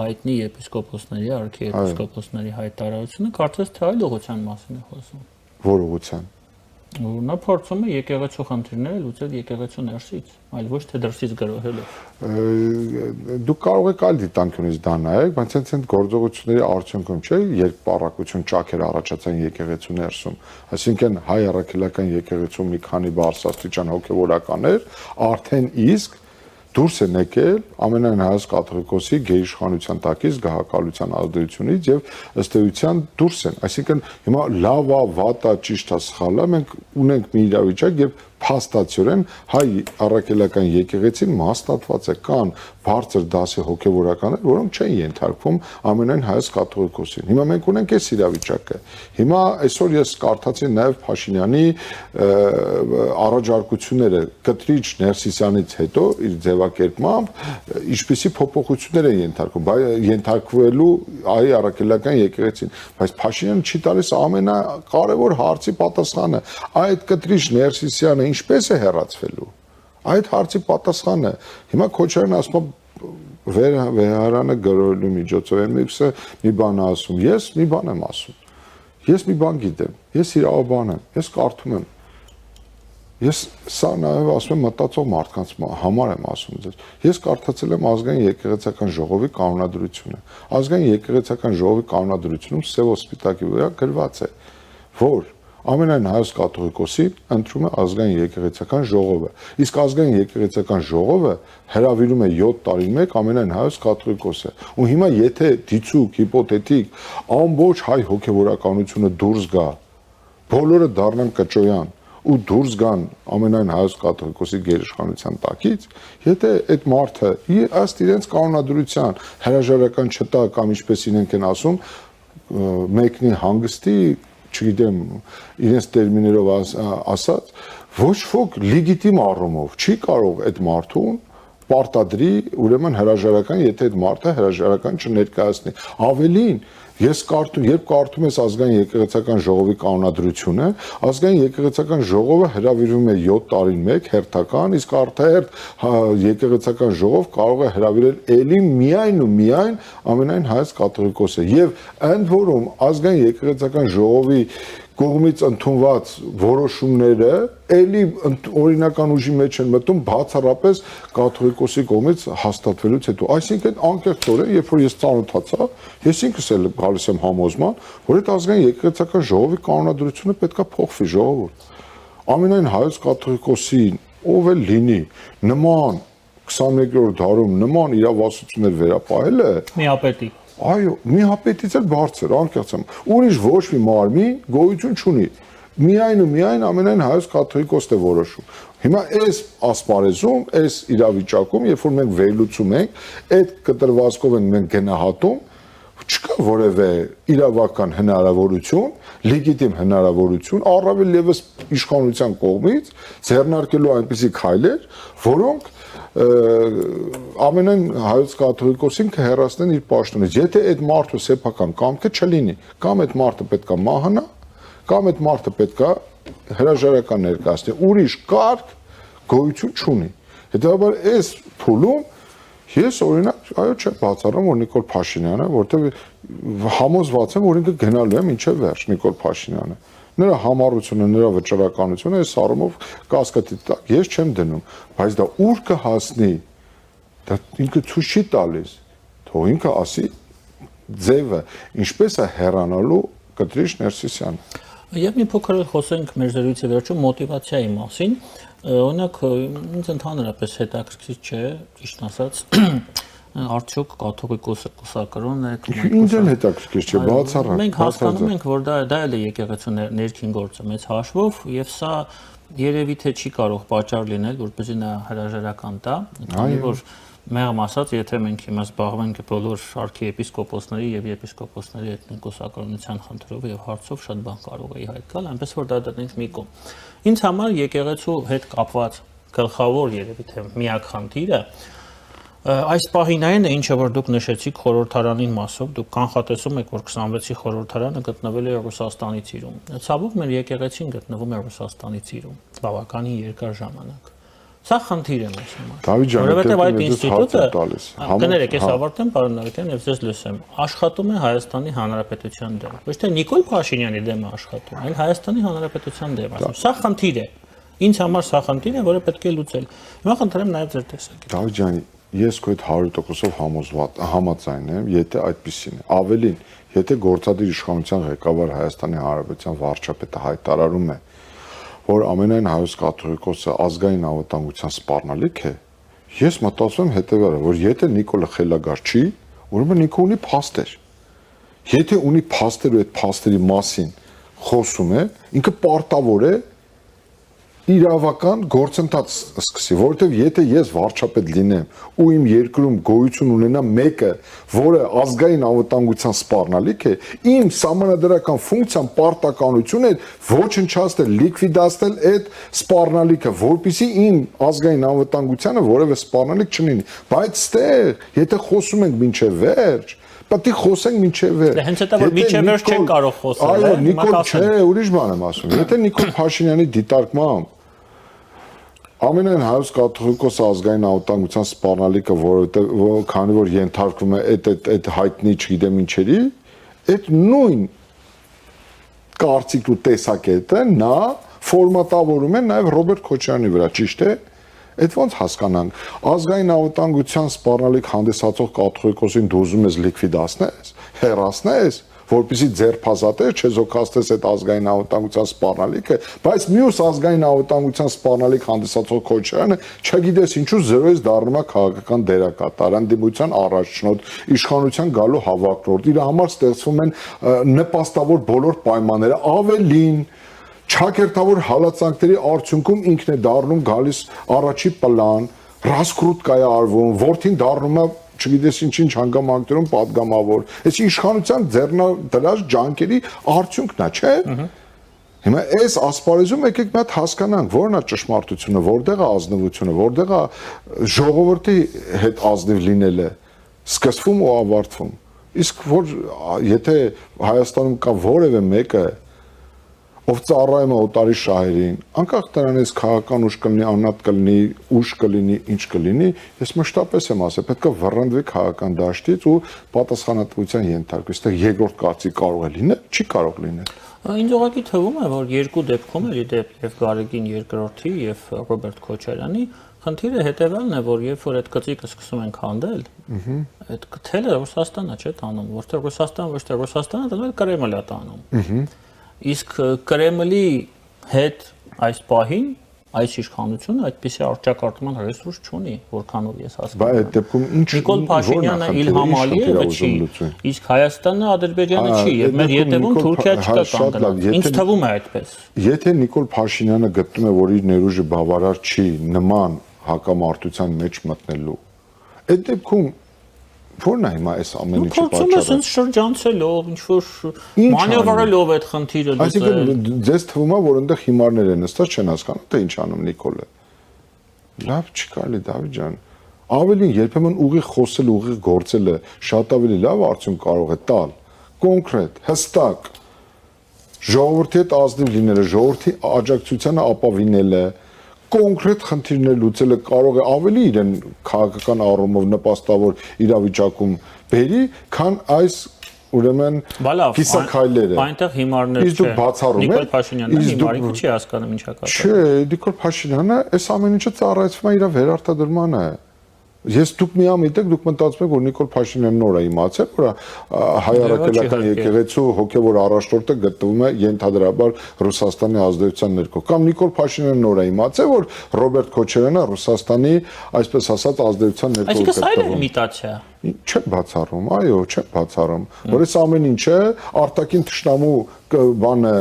հայտնի եպիսկոպոսների, արքիեպիսկոպոսների հայտարարությունը, կարծես թե այլ ուղղության մասին է խոսում։ Որ ուղղության։ Նա փորձում է եկեղեցու խնդիրները լուծել եկեղեցու ներսից, այլ ոչ թե դրսից գրոհելով։ Դուք կարող եք այլ դիտանկյունից դա նայեք, բայց հենց գործողությունների արդյունքում չէ, երբ պարակություն ճաքեր առաջացան եկեղեցու ներսում, այսինքն հայ առաքելական եկեղեցու մի քանի բարձրաստիճան հոգևորականներ արդեն իսկ դուրս են եկել ամենայն հայոց կաթողիկոսի գերիշխանության տակից գահակալության ազդեցությունից եւ ըստ էության դուրս են, այսինքն հիմա լավա, վատա, ճիշտա, սխալա մենք ունենք մի իրավիճակ, երբ փաստացիորեն հայ առաքելական եկեղեցին հաստատված է կան բարձր դասի հոգևորականներ, որոնք չեն ենթարկվում ամենայն հայոց կաթողիկոսին։ Հիմա մենք ունենք այս իրավիճակը։ Հիմա այսօր ես կարդացի նաև Փաշինյանի առաջարկությունները Կտրիչ Ներսիսյանից հետո իր ձևակերպմամբ ինչպիսի փոփոխություններ են ենթարկվելու հայ առաքելական եկեղեցին, բայց Փաշինյանը չի տալիս ամենակարևոր հարցի պատասխանը։ Այդ Կտրիչ Ներսիսյանը ինչպես է հեռացվելու։ Այդ հարցի պատասխանը հիմա Քոչարյանն ասում է վեհարանը գրելու միջոցով մի բան ասում։ Ես մի բան եմ ասում։ Ես մի բան գիտեմ։ Ես իրավաբան եմ։ Ես կարդում եմ։ Ես սա նաև ասում եմ մտածող մարդկանց համար եմ ասում ձեզ։ Ես կարդացել եմ ազգային եկեղեցական ժողովի կանոնադրությունը։ Ազգային եկեղեցական ժողովի կանոնադրությունում սև սպիտակի վրա գրված է, որ ամենայն հայոց կաթողիկոսի ընտրում է ազգային եկեղեցական ժողովը։ Իսկ ազգային եկեղեցական ժողովը հրավիրում է 7 տարին մեկ ամենայն հայոց կաթողիկոսը։ Ու հիմա եթե դիցուկ հիպոթետիկ ամբողջ հայ հոգևորականությունը դուրս գա, բոլորը դառնան կճոյան ու դուրս գան ամենայն հայոց կաթողիկոսի գերիշխանության տակից, եթե այդ մարդը ըստ իրենց կանոնադրության հրաժարական չտա կամ ինչպես իրենք են ասում, մեկնի հանգստի, չգիտեմ, իրենց տերմիներով ասած, ոչ ոք լեգիտիմ առումով չի կարող այդ մարդուն պարտադրի, ուրեմն հրաժարական, եթե այդ մարդը հրաժարական չներկայացնի։ Ավելին, երբ կարդում ես ազգային եկեղեցական ժողովի կանոնադրությունը, ազգային եկեղեցական ժողովը հրավիրվում է 7 տարին մեկ հերթական, իսկ արտահերթ եկեղեցական ժողով կարող է հրավիրել ելի միայն ու միայն ամենայն հայոց կաթողիկոսը։ Եվ ընդ որում ազգային եկեղեցական ժողովի կողմից ընդունված որոշումները ելի օրինական ուժի մեջ են մտնում բացառապես կաթողիկոսի կողմից հաստատվելուց հետո։ Այսինքն անկեղծորեն, երբ որ ես ծանոթացա, ես ինքս էլ գալիս եմ համոզման, որ այդ ազգային եկեղեցական ժողովի կանոնադրությունը պետքա փոխվի ժողովուրդ։ Ամենայն հայոց կաթողիկոսին ով էլ լինի նման 21-րդ դարում նման իրավասություններ վերապահելը միապետի այո, միապետից էլ բարձր, անկեղծ եմ։ Ուրիշ ոչ մի մարմին գոյություն չունի։ Միայն ու միայն ամենայն հայոց կաթողիկոսն է որոշում։ Հիմա այս ասպարեզում, այս իրավիճակում, երբ որ մենք վերլուծում ենք, այդ կտրվածքով ենք մենք գնահատում, չկա որևէ իրավական հնարավորություն, լեգիտիմ հնարավորություն, առավել ևս իշխանության կողմից ձեռնարկելու այնպիսի քայլեր, որոնք ամենայն հայոց կաթողիկոսին կհեռացնեն իր պաշտոնից։ Եթե այդ մարդու սեփական կամքը չլինի, կամ այդ մարդը պետքա մահանա, կամ այդ մարդը պետքա հրաժարական ներկայացնի, ուրիշ կարգ գոյություն չունի։ Հետևաբար այս փուլում ես օրինակ, այո, չեմ բացառում, որ Նիկոլ Փաշինյանը, որտեղ համոզված եմ, որ ինքը գնալու է մինչև վերջ Նիկոլ Փաշինյանը։ Նրա համառությունը, նրա վճռականությունը այս առումով կասկածի տակ ես չեմ դնում, բայց դա ուր կհասնի, դա ինքը ցույց չի տալիս, թող ինքը ասի ձևը, ինչպես է հեռանալու Կտրիչ Ներսիսյանը։ Եվ մի փոքր խոսենք մեր զրույցի վերջում մոտիվացիայի մասին, օրինակ ինձ ընդհանրապես հետաքրքիր չէ, ճիշտ ասած, արդյոք կաթողիկոսը կուսակրոն է կամ ինձ էլ հետաքրքիր չէ, բացառակ։ Մենք հասկանում ենք, որ դա էլ է եկեղեցու ներքին գործը մեծ հաշվով, եւ սա երևի թե չի կարող պատճառ լինել, որպեսզի նա հրաժարական տա, քանի որ մեղմ ասած, եթե մենք հիմա զբաղվենք բոլոր արքիեպիսկոպոսների եւ եպիսկոպոսների էթնիկոսակրոնության խնդրով եւ հարցով, շատ բան կարող է իհայտ գալ, այնպես որ դա դնենք մի կողմ։ Ինձ համար եկեղեցու հետ կապված գլխավոր երևի թե միակ խնդիրը այս պահին այն է, ինչը որ դուք նշեցիք խորհրդարանին մասով, դուք կանխատեսում եք, որ 26-ի խորհրդարանը գտնվել է Ռուսաստանի ծիրում։ Ցավոք մեր եկեղեցին գտնվում է Ռուսաստանի ծիրում բավականին երկար ժամանակ։ Սա խնդիր է մեզ համար։ Որովհետև այդ ինստիտուտը, կներեք, ես ավարտեմ, պարոն Նարեկյան, եւ ձեզ լսեմ, աշխատում է Հայաստանի Հանրապետության դեմ։ Ոչ թե Նիկոլ Փաշինյանի դեմ է աշխատում, այլ Հայաստանի Հանրապետության դեմ։ Սա խնդիր է։ Ինձ համար սա խնդիր է, որը պետք է լուծել։ Հիմա խնդրեմ նաեւ ձեր տեսակետը։ Դավիթ ջան, ես քո հետ 100%-ով համաձայն եմ, եթե այդպեսին է։ Ավելին, եթե գործադիր իշխանության ղեկավար Հայաստանի Հանրապետության վարչապետը հայտարարում է, որ ամենայն հայոց կաթողիկոսը ազգային անվտանգության սպառնալիք է, ես մտածում եմ հետևյալը, որ եթե Նիկոլը խելագար չի, ուրեմն Նիկո ունի փաստեր։ Եթե ունի փաստեր ու այդ փաստերի մասին խոսում է, ինքը պարտավոր է իրավական գործընթաց սկսի, որովհետև եթե ես վարչապետ լինեմ ու իմ երկրում գոյություն ունենա մեկը, որը ազգային անվտանգության սպառնալիք է, իմ սահմանադրական ֆունկցիան պարտականություն է ոչնչացնել, լիկվիդացնել այդ սպառնալիքը, որպեսզի իմ ազգային անվտանգությանը որևէ սպառնալիք չլինի։ Բայց ստեղ, եթե խոսում ենք մինչև վերջ, պետք է խոսենք մինչև վերջ։ Հենց դա որ մինչև վերջ չեն կարող խոսել, այո, Նիկոլ, չէ, ուրիշ բան եմ ասում։ Եթե Նիկոլ Փաշինյանի դիտարկմամբ ամենայն հայոց կաթողիկոս ազգային անվտանգության սպառնալիքը, որովհետև քանի որ ենթարկվում է այդ հայտնի չգիտեմ ինչերի, այդ նույն կարծիք ու տեսակետը նա ֆորմատավորում է նաև Ռոբերտ Քոչարյանի վրա, ճիշտ է։ Այդ ոնց հասկանանք, ազգային անվտանգության սպառնալիք հանդիսացող կաթողիկոսին դու ուզում ես լիկվիդացնես, հեռացնես, որպեսզի ձերբազատես, չեզոքացնես այդ ազգային անվտանգության սպառնալիքը, բայց մյուս ազգային անվտանգության սպառնալիք հանդիսացող Քոչարյանը չգիտես ինչու զրոյից դառնում է քաղաքական դերակատար, անդիմության առաջնորդ, իշխանության գալու հավակնորդ, իր համար ստեղծվում են նպաստավոր բոլոր պայմանները, ավելին չակերտավոր հալածանքների արդյունքում ինքն է դառնում գալիս առաջի պլան, ռասկրուտկա է արվում, որդին դառնում է չգիտես ինչ հանգամանքներում պատգամավոր։ Այս իշխանության ձեռնադրած ջանքերի արդյունքն է, չէ՞։ Հիմա այս ասպարեզում եկեք մի հատ հասկանանք, որն է ճշմարտությունը, որտեղ է ազնվությունը, որտեղ է ժողովրդի հետ ազնիվ լինելը, սկսվում ու ավարտվում։ Իսկ որ եթե Հայաստանում կա որևէ մեկը ով ծառայում է օտարի շահերին, անկախ դրանից քաղաքական ուժ կլինի, անհատ կլինի, ուժ կլինի, ինչ կլինի, ես մշտապես եմ ասել, պետք է վռնդվի քաղաքական դաշտից ու պատասխանատվության ենթարկվի։ Այստեղ երկրորդ կարծիք կարող է լինել, չի կարող լինել։ Ինձ ուղղակի թվում է, որ երկու դեպքում էլ իդեպ եւ Գարեգին երկրորդի եւ Ռոբերտ Քոչարյանի խնդիրը հետեւյալն է, որ երբ որ այդ գծիկը սկսում են քանդել, այդ գթելը Ռուսաստանն է չէ տանում, որտեղ Ռուսաստանը ոչ թե Ռուսաստանը, դա Կրեմլն է տանում։ Իսկ Կրեմլի հետ այս պահին այս իշխանությունը այդպիսի արճակատման ռեսուրս չունի, որքանով ես հասկանում եմ։ Բայց այդ դեպքում ինչ Նիկոլ Փաշինյանը Իլհամ Ալիևը չի, իսկ Հայաստանը Ադրբեջանը չի, եւ մեր ետևում Թուրքիա չկա կանգնած։ Ինձ թվում է այդպես։ Եթե Նիկոլ Փաշինյանը գտնում է, որ իր ներուժը բավարար չի նման հակամարտության մեջ մտնելու, այդ դեպքում Որն է հիմա այս ամեն ինչի պատճառը։ Փորձում ես ինձ շրջանցելով, ինչ-որ մանևրելով այդ խնդիրը դուք։ Այսինքն ձեզ թվում է, որ այնտեղ հիմարներ են նստած, չեն հասկանում, թե ինչ անում Նիկոլը։ Լավ չի կարելի, Դավիթ ջան։ Ավելին երբեմն ուղիղ խոսել, ուղիղ գործելը շատ ավելի լավ արդյունք կարող է տալ։ Կոնկրետ, հստակ։ Ժողովրդի հետ ազնիվ լինելը, ժողովրդի աջակցությանը ապավինելը, կոնկրետ խնդիրներ լուծելը կարող է ավելի իրեն քաղաքական առումով նպաստավոր իրավիճակում բերի, քան այս ուրեմն կիսաքայլերը։ Այնտեղ հիմարներ չէ։ Նիկոլ Փաշինյանը հիմարինքը չի հասկանում ինչա կապը։ Չէ, Նիկոլ Փաշինյանը այս ամեն ինչը ծառայեցվում է իր վերարտադրմանը։ Ես դուք միամիտ եք, դուք մտածում եք, որ Նիկոլ Փաշինյանն նոր է իմացել, որ հայ առաքելական եկեղեցու հոգևոր առաջնորդը գտնվում է ենթադրաբար Ռուսաստանի ազդեցության ներքո։ Կամ Նիկոլ Փաշինյանն նոր է իմացել, որ Ռոբերտ Քոչարյանը Ռուսաստանի, այսպես ասած, ազդեցության ներքո գտնվում է։ Այսինքն սա էլ իմիտացիա։ Չեմ բացառում, այո, չեմ բացառում, որ այս ամեն ինչը արտաքին թշնամու բանը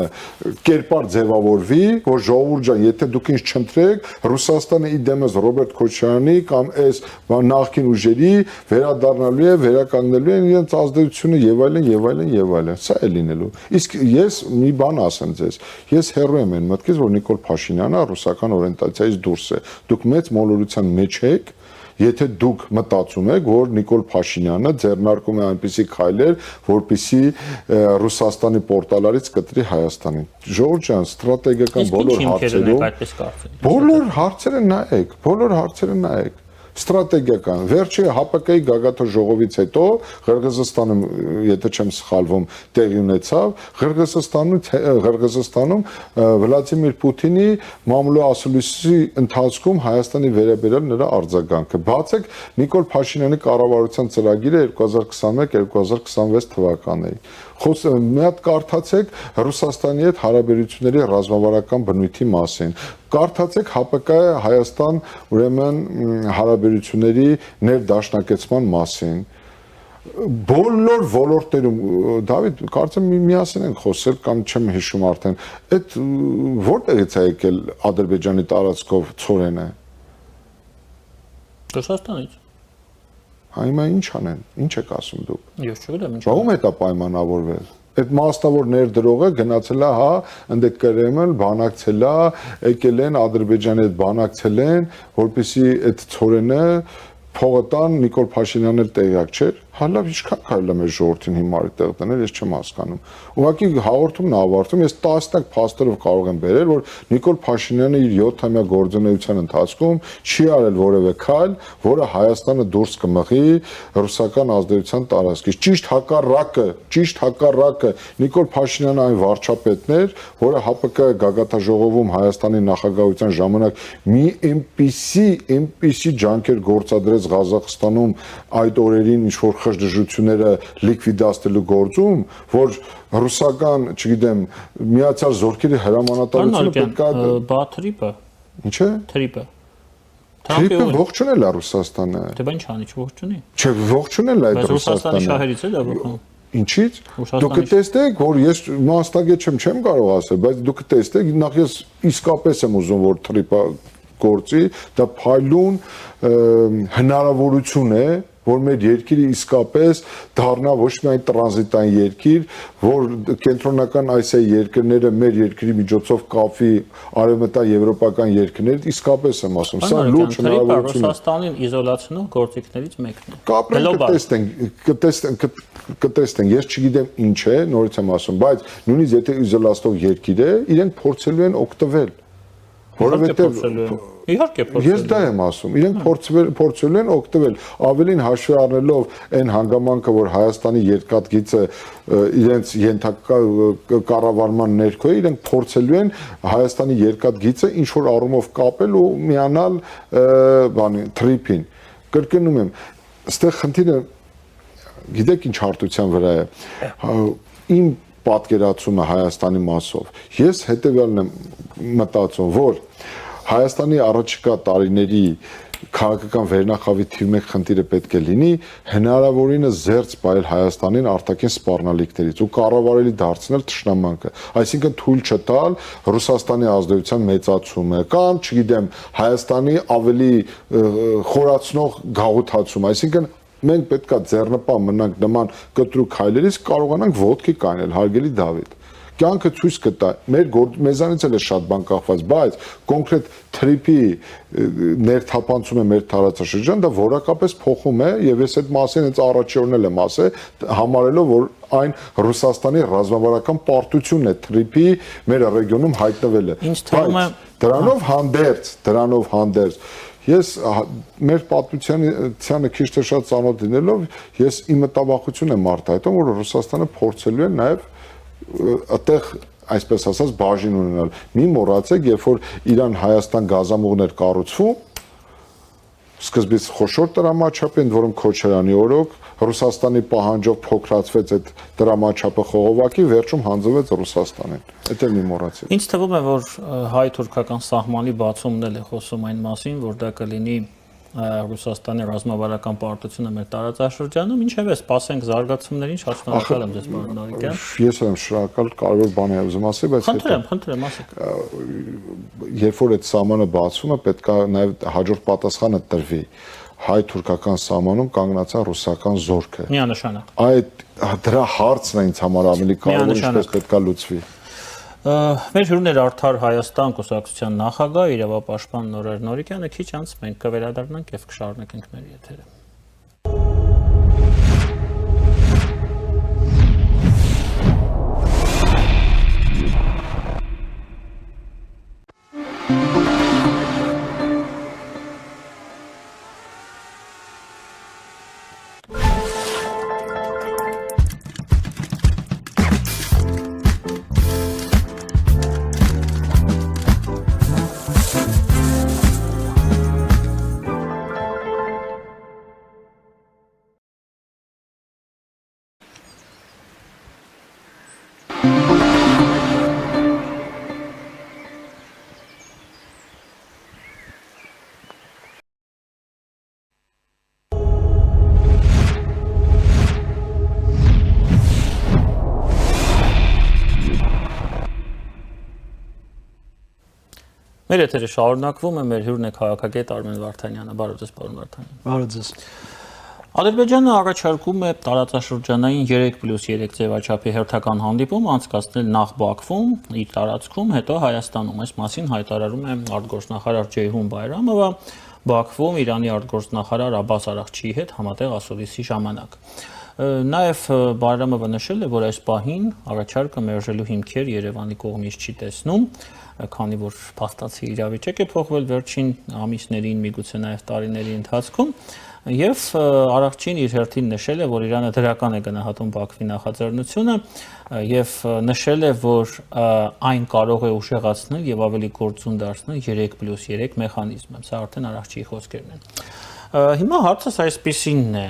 կերպար ձևավորվի, որ ժողովուրդ ջան, եթե դուք ինձ չընտրեք, Ռուսաստանը իդեմս Ռոբերտ Քոչարյանի կամ այս նախկին ուժերի վերադառնալու է, վերականգնելու են իրենց ազդեցությունը եւ այլն եւ այլն եւ այլն։ Սա է լինելու։ Իսկ ես մի բան ասեմ ձեզ, ես հեռու եմ այն մտքից, որ Նիկոլ Փաշինյանը ռուսական օրիենտացիայից դուրս է։ Դուք մեծ մոլորության մեջ եք, եթե դուք մտածում եք, որ Նիկոլ Փաշինյանը ձեռնարկում է այնպիսի քայլեր, որպեսզի Ռուսաստանի պորտալարից կտրի Հայաստանին։ Ժողովուրդ ջան, ստրատեգիական բոլոր հարցերը նայեք, ստրատեգիական։ Վերջի ՀԱՊԿ-ի գագաթը ժողովից հետո Ղրղզստանում, եթե չեմ սխալվում, տեղի ունեցավ, Ղրղզստանում Վլադիմիր Պուտինի մամուլի ասուլիսի ընթացքում Հայաստանի վերաբերյալ նրա արձագանքը։ Բացեք Նիկոլ Փաշինյանի կառավարության ծրագիրը 2021-2026 թվականներին։ Մի հատ կարդացեք Ռուսաստանի հետ հարաբերությունների ռազմավարական բնույթի մասին։ Կարդացեք ՀԱՊԿ Հայաստան ուրեմն հարաբերությունների ներդաշնակեցման մասին։ բոլոր ոլորտերում Դավիթ կարծեմ միասին ենք խոսել կամ չեմ հիշում արդեն այդ որտեղից է եկել Ադրբեջանի տարածքով ծորենը Ռուսաստանից Հիմա ինչ անեն ինչ եք ասում դուք Ես չգիտեմ ինչ Ո՞ւմ է դա պայմանավորվել Այդ մասնավոր ներդրողը գնացել է հա ընդ Կրեմլ բանակցել է եկել են Ադրբեջանի հետ բանակցել են որպեսզի այդ ծորենը փողը տան Նիկոլ Փաշինյանն էլ տեղյակ չէր, հա լավ ինչքան կարելի է մեր ժողովրդին հիմարի տեղ դնել, ես չեմ հասկանում։ Ուղղակի հաղորդումն ավարտում, ես 10 փաստերով կարող եմ բերել, որ Նիկոլ Փաշինյանը իր 7-ամյա գործունեության ընթացքում չի արել որևէ քայլ, որը Հայաստանը դուրս կմղի ռուսական ազդեցության տարածքից։ Ճիշտ հակառակը Նիկոլ Փաշինյանը այն վարչապետն էր, որը ՀԱՊԿ գագաթաժողովում Հայաստանի նախագահության ժամանակ մի այնպիսի ջանքեր գործադրեց Ղազախստանում այդ օրերին ինչ որ խժդժությունները լիկվիդացնելու գործում, որ ռուսական, չգիտեմ, միացյալ զորքերի հրամանատարությունը պետք է Բաթրիպը Ինչ է? Թրիպը Թրիպը ողջունել է Ռուսաստանը։ Դե բան չանի, չողջունի։ Չէ, ողջունել է այդ Ռուսաստանի Ռուսաստանը։ շահերից է դա բխում։ Ինչից։ Դուք կտեսնեք, որ ես մասնագետ չեմ կարող ասել, բայց դուք կտեսնեք, նախ ես իսկապես եմ ուզում, որ Թրիպը գործի, դա փայլուն հնարավորություն է, որ մեր երկիրը իսկապես դառնա ոչ միայն տրանզիտային երկիր, որ կենտրոնական Ասիայի երկրները մեր երկրի միջոցով կապվի արևմտաեվրոպական երկրներից, իսկապես եմ ասում, սա լուրջ հնարավորություն է։ Ռուսաստանին իզոլացնող գործիքներից մեկն է։ Կապրենք, կտեսնենք, ես չգիտեմ ինչ է, նորից եմ ասում, բայց նույնիսկ եթե իզոլացնող երկիր է, իրենք փորձելու են օգտվել, որովհետև Իհարկե Ես դա եմ ասում, իրենք փորձելու են օգտվել, ավելին հաշվի առնելով այն հանգամանքը, որ Հայաստանի երկաթգիծը իրենց ենթակա կառավարման ներքո է, իրենք փորձելու են Հայաստանի երկաթգիծը ինչ որ առումով կապել ու միանալ Թրիպին։ Կրկնում եմ, այստեղ խնդիրը գիտեք ինչ հարթության վրա է։ Իմ պատկերացումը Հայաստանի մասով։ Ես հետեւյալն եմ մտածում, որ Հայաստանի առաջիկա տարիների քաղաքական վերնախավի թիվ 1 խնդիրը պետք է լինի հնարավորինս զերծ բայել Հայաստանին արտաքին սպառնալիքներից ու կառավարելի դարձնել թշնամանքը, այսինքն թույլ չտալ Ռուսաստանի ազդեցության մեծացումը կամ, չգիտեմ, Հայաստանի ավելի խորացնող գաղութացում, այսինքն մենք պետքա ձեռնպահ մնանք նման կտրուկ քայլերից կարողանանք ոտքի կանել, հարգելի Դավիթ։ Կյանքը ցույց կտա, մեզանից էլ է շատ բան կախված, բայց կոնկրետ Թրիպի ներթափանցումը մեր տարածաշրջան դա որակապես փոխում է եւ ես այդ մասին հենց առաջի օրն էլ եմ ասել, համարելով որ այն Ռուսաստանի ռազմավարական պարտությունն է Թրիպի մեր ռեգիոնում հայտնվելը։ Դրանով հանդերձ Ես մեր պատմությանը քիչ թե շատ ծանոթ լինելով, ես իմ մտավախություն եմ արտահայտում, որ Ռուսաստանը փորձելու է նաեւ այդտեղ այսպես ասած բաժին ունենալ։ Մի մոռացեք, երբ որ Իրան-Հայաստան գազամուղներ կառուցվում, սկզբից խոշոր տրամաչափ են, որոնք Քոչարյանի օրոք Ռուսաստանի պահանջով փոքրացվեց այդ տրամաչափը խողովակի, վերջում հանձնվեց Ռուսաստանին։ Դա էլ մի մոռացեք։ Ինձ թվում է, որ հայ-թուրքական սահմանի բացումն էլ է խոսում այն մասին, որ դա կլինի Ռուսաստանի ռազմավարական պարտությունը մեր տարածաշրջանում, ինչևէ, սպասենք զարգացումներին, շատ շնորհակալ եմ ձեզ, պարոն Նարեկյան։ Ես եմ շնորհակալ, կարևոր բան եմ ուզում ասել, բայց Խնդրեմ, ասեք։ Երբ որ այդ սահմանը բացվում է, պետք է նաև հաջորդ պատասխանը տրվի։ Հայ-թուրքական սահմանում կանգնացա ռուսական զորքը։ Միանշանակ։ Այդ դրա հարցն է ինձ համար ավելի կարևոր, ինչպես պետք է լուծվի։ Մեր հյուրն էր Արդար Հայաստան կուսակցության նախագահ, իրավապաշտպան Նորեր Նորիկյանը, քիչ անց մենք կվերադառնանք եւ կշարունակենք մեր եթերը։ Մեր եթերը շարունակվում է, մեր հյուրն է քաղաքագետ Արմեն Վարդանյանը, բարև ձեզ, պարոն Վարդանյան։ Բարև ձեզ։ Ադրբեջանը առաջարկում է տարածաշրջանային 3+3 ձևաչափի հերթական հանդիպում անցկացնել նախ Բաքվում, իր տարածքում, հետո Հայաստանում։ Այս մասին հայտարարում է արտգործնախարար Ջեյհուն Բայրամովը Բաքվում Իրանի արտգործնախարար Աբբաս Արաղչիի հետ համատեղ ասուլիսի ժամանակ։ Նաև Բայրամովը նշել է, որ այս պահին առաջարկը մերժելու հիմքեր Երևանի կողմից չի տեսնում, քանի որ փաստացի իրավիճակ է փոխվել վերջին ամիսներին, միգուցե նաև տարիների ընթացքում, եւ Արաղչին իր հերթին նշել է, որ Իրանը դրական է գնահատում Բաքվի նախաձեռնությունը եւ նշել է, որ այն կարող է ուժեղացնել եւ ավելի գործուն դարձնել 3+3 մեխանիզմը։ Սա արդեն Արաղչիի խոսքերն են։ Հիմա հարցս այսպիսինն է.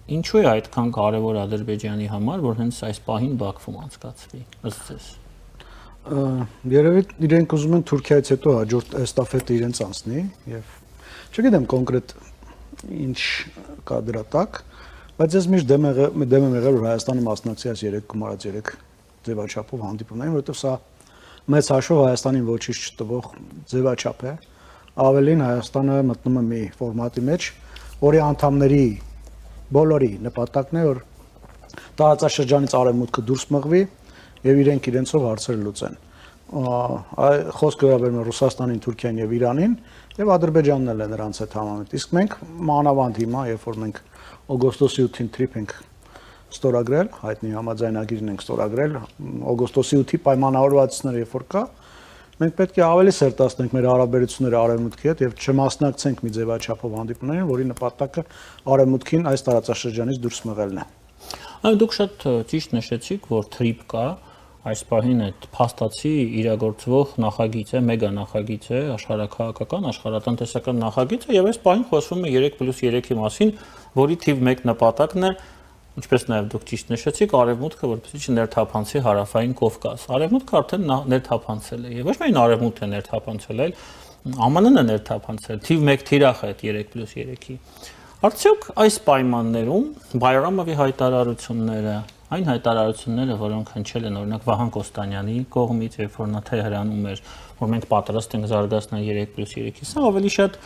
ինչու է այդքան կարևոր Ադրբեջանի համար, որ հենց այս պահին Բաքվում անցկացվի, ըստ ձեզ։ Երևի իրենք ուզում են Թուրքիայից հետո հաջորդ էստաֆետը իրենց անցնի եւ չգիտեմ կոնկրետ ինչ կա դրա տակ, բայց ես միշտ դեմ եմ եղել, որ Հայաստանը մասնակցի այս 3+3 ձևաչափով հանդիպումներին, որովհետեւ սա մեծ հաշվով Հայաստանին ոչինչ չտվող ձևաչափ է։ Ավելին Հայաստանը մտնում է մի ֆորմատի մեջ, որի անդամների բոլորի նպատակն է, որ տարածաշրջանից արևմուտքը դուրս մղվի եւ իրենք իրենցով հարցերը լուծեն։ Խոսքը վերաբերում է Ռուսաստանին, Թուրքիային եւ Իրանին եւ Ադրբեջանն էլ է նրանց հետ համեմատ։ Իսկ մենք մանավանդ հիմա, երբ որ մենք օգոստոսի 8-ին թրիփ ենք ստորագրել, հայտնի համաձայնագիրն ենք ստորագրել, օգոստոսի 8-ի պայմանավորվածությունները երբ որ կա, մենք պետք է ավելի սերտացնենք մեր հարաբերությունները արևմուտքի հետ եւ չմասնակցենք մի ձևաչափով հանդիպումներին, որի նպատակը արևմուտքին այս տարածաշրջանից դուրս մղելն է։ Այո, դուք շատ ճիշտ նշեցիք, որ թրիփ կա, այս պահին այդ փաստացի իրագործվող նախագիծ է, մեգա նախագիծ է, աշխարհաքաղաքական, աշխարհատնտեսական նախագիծ է եւ այս պահին խոսվում է 3+3-ի մասին, որի թիվ 1 նպատակն է, ինչպես նաև դուք ճիշտ նշեցիք, արևմուտքը որպեսզի չներթափանցի հարավային Կովկաս։ Արևմուտքը արդեն ներթափանցել է եւ ոչ միայն արևմուտքը ներթափանցել, այլ ԱՄՆ-ն է ներթափանցել, թիվ 1 թիրախ է այդ 3+3-ի։ Արդյոք այս պայմաններում Բայրամովի հայտարարությունները, այն հայտարարությունները, որոնք հնչել են օրինակ Վահան Կոստանյանի կողմից, երբ որ նա Թեհրանում էր, որ մենք պատրաստ ենք զարգացնել 3+3-ի, սա ավելի շատ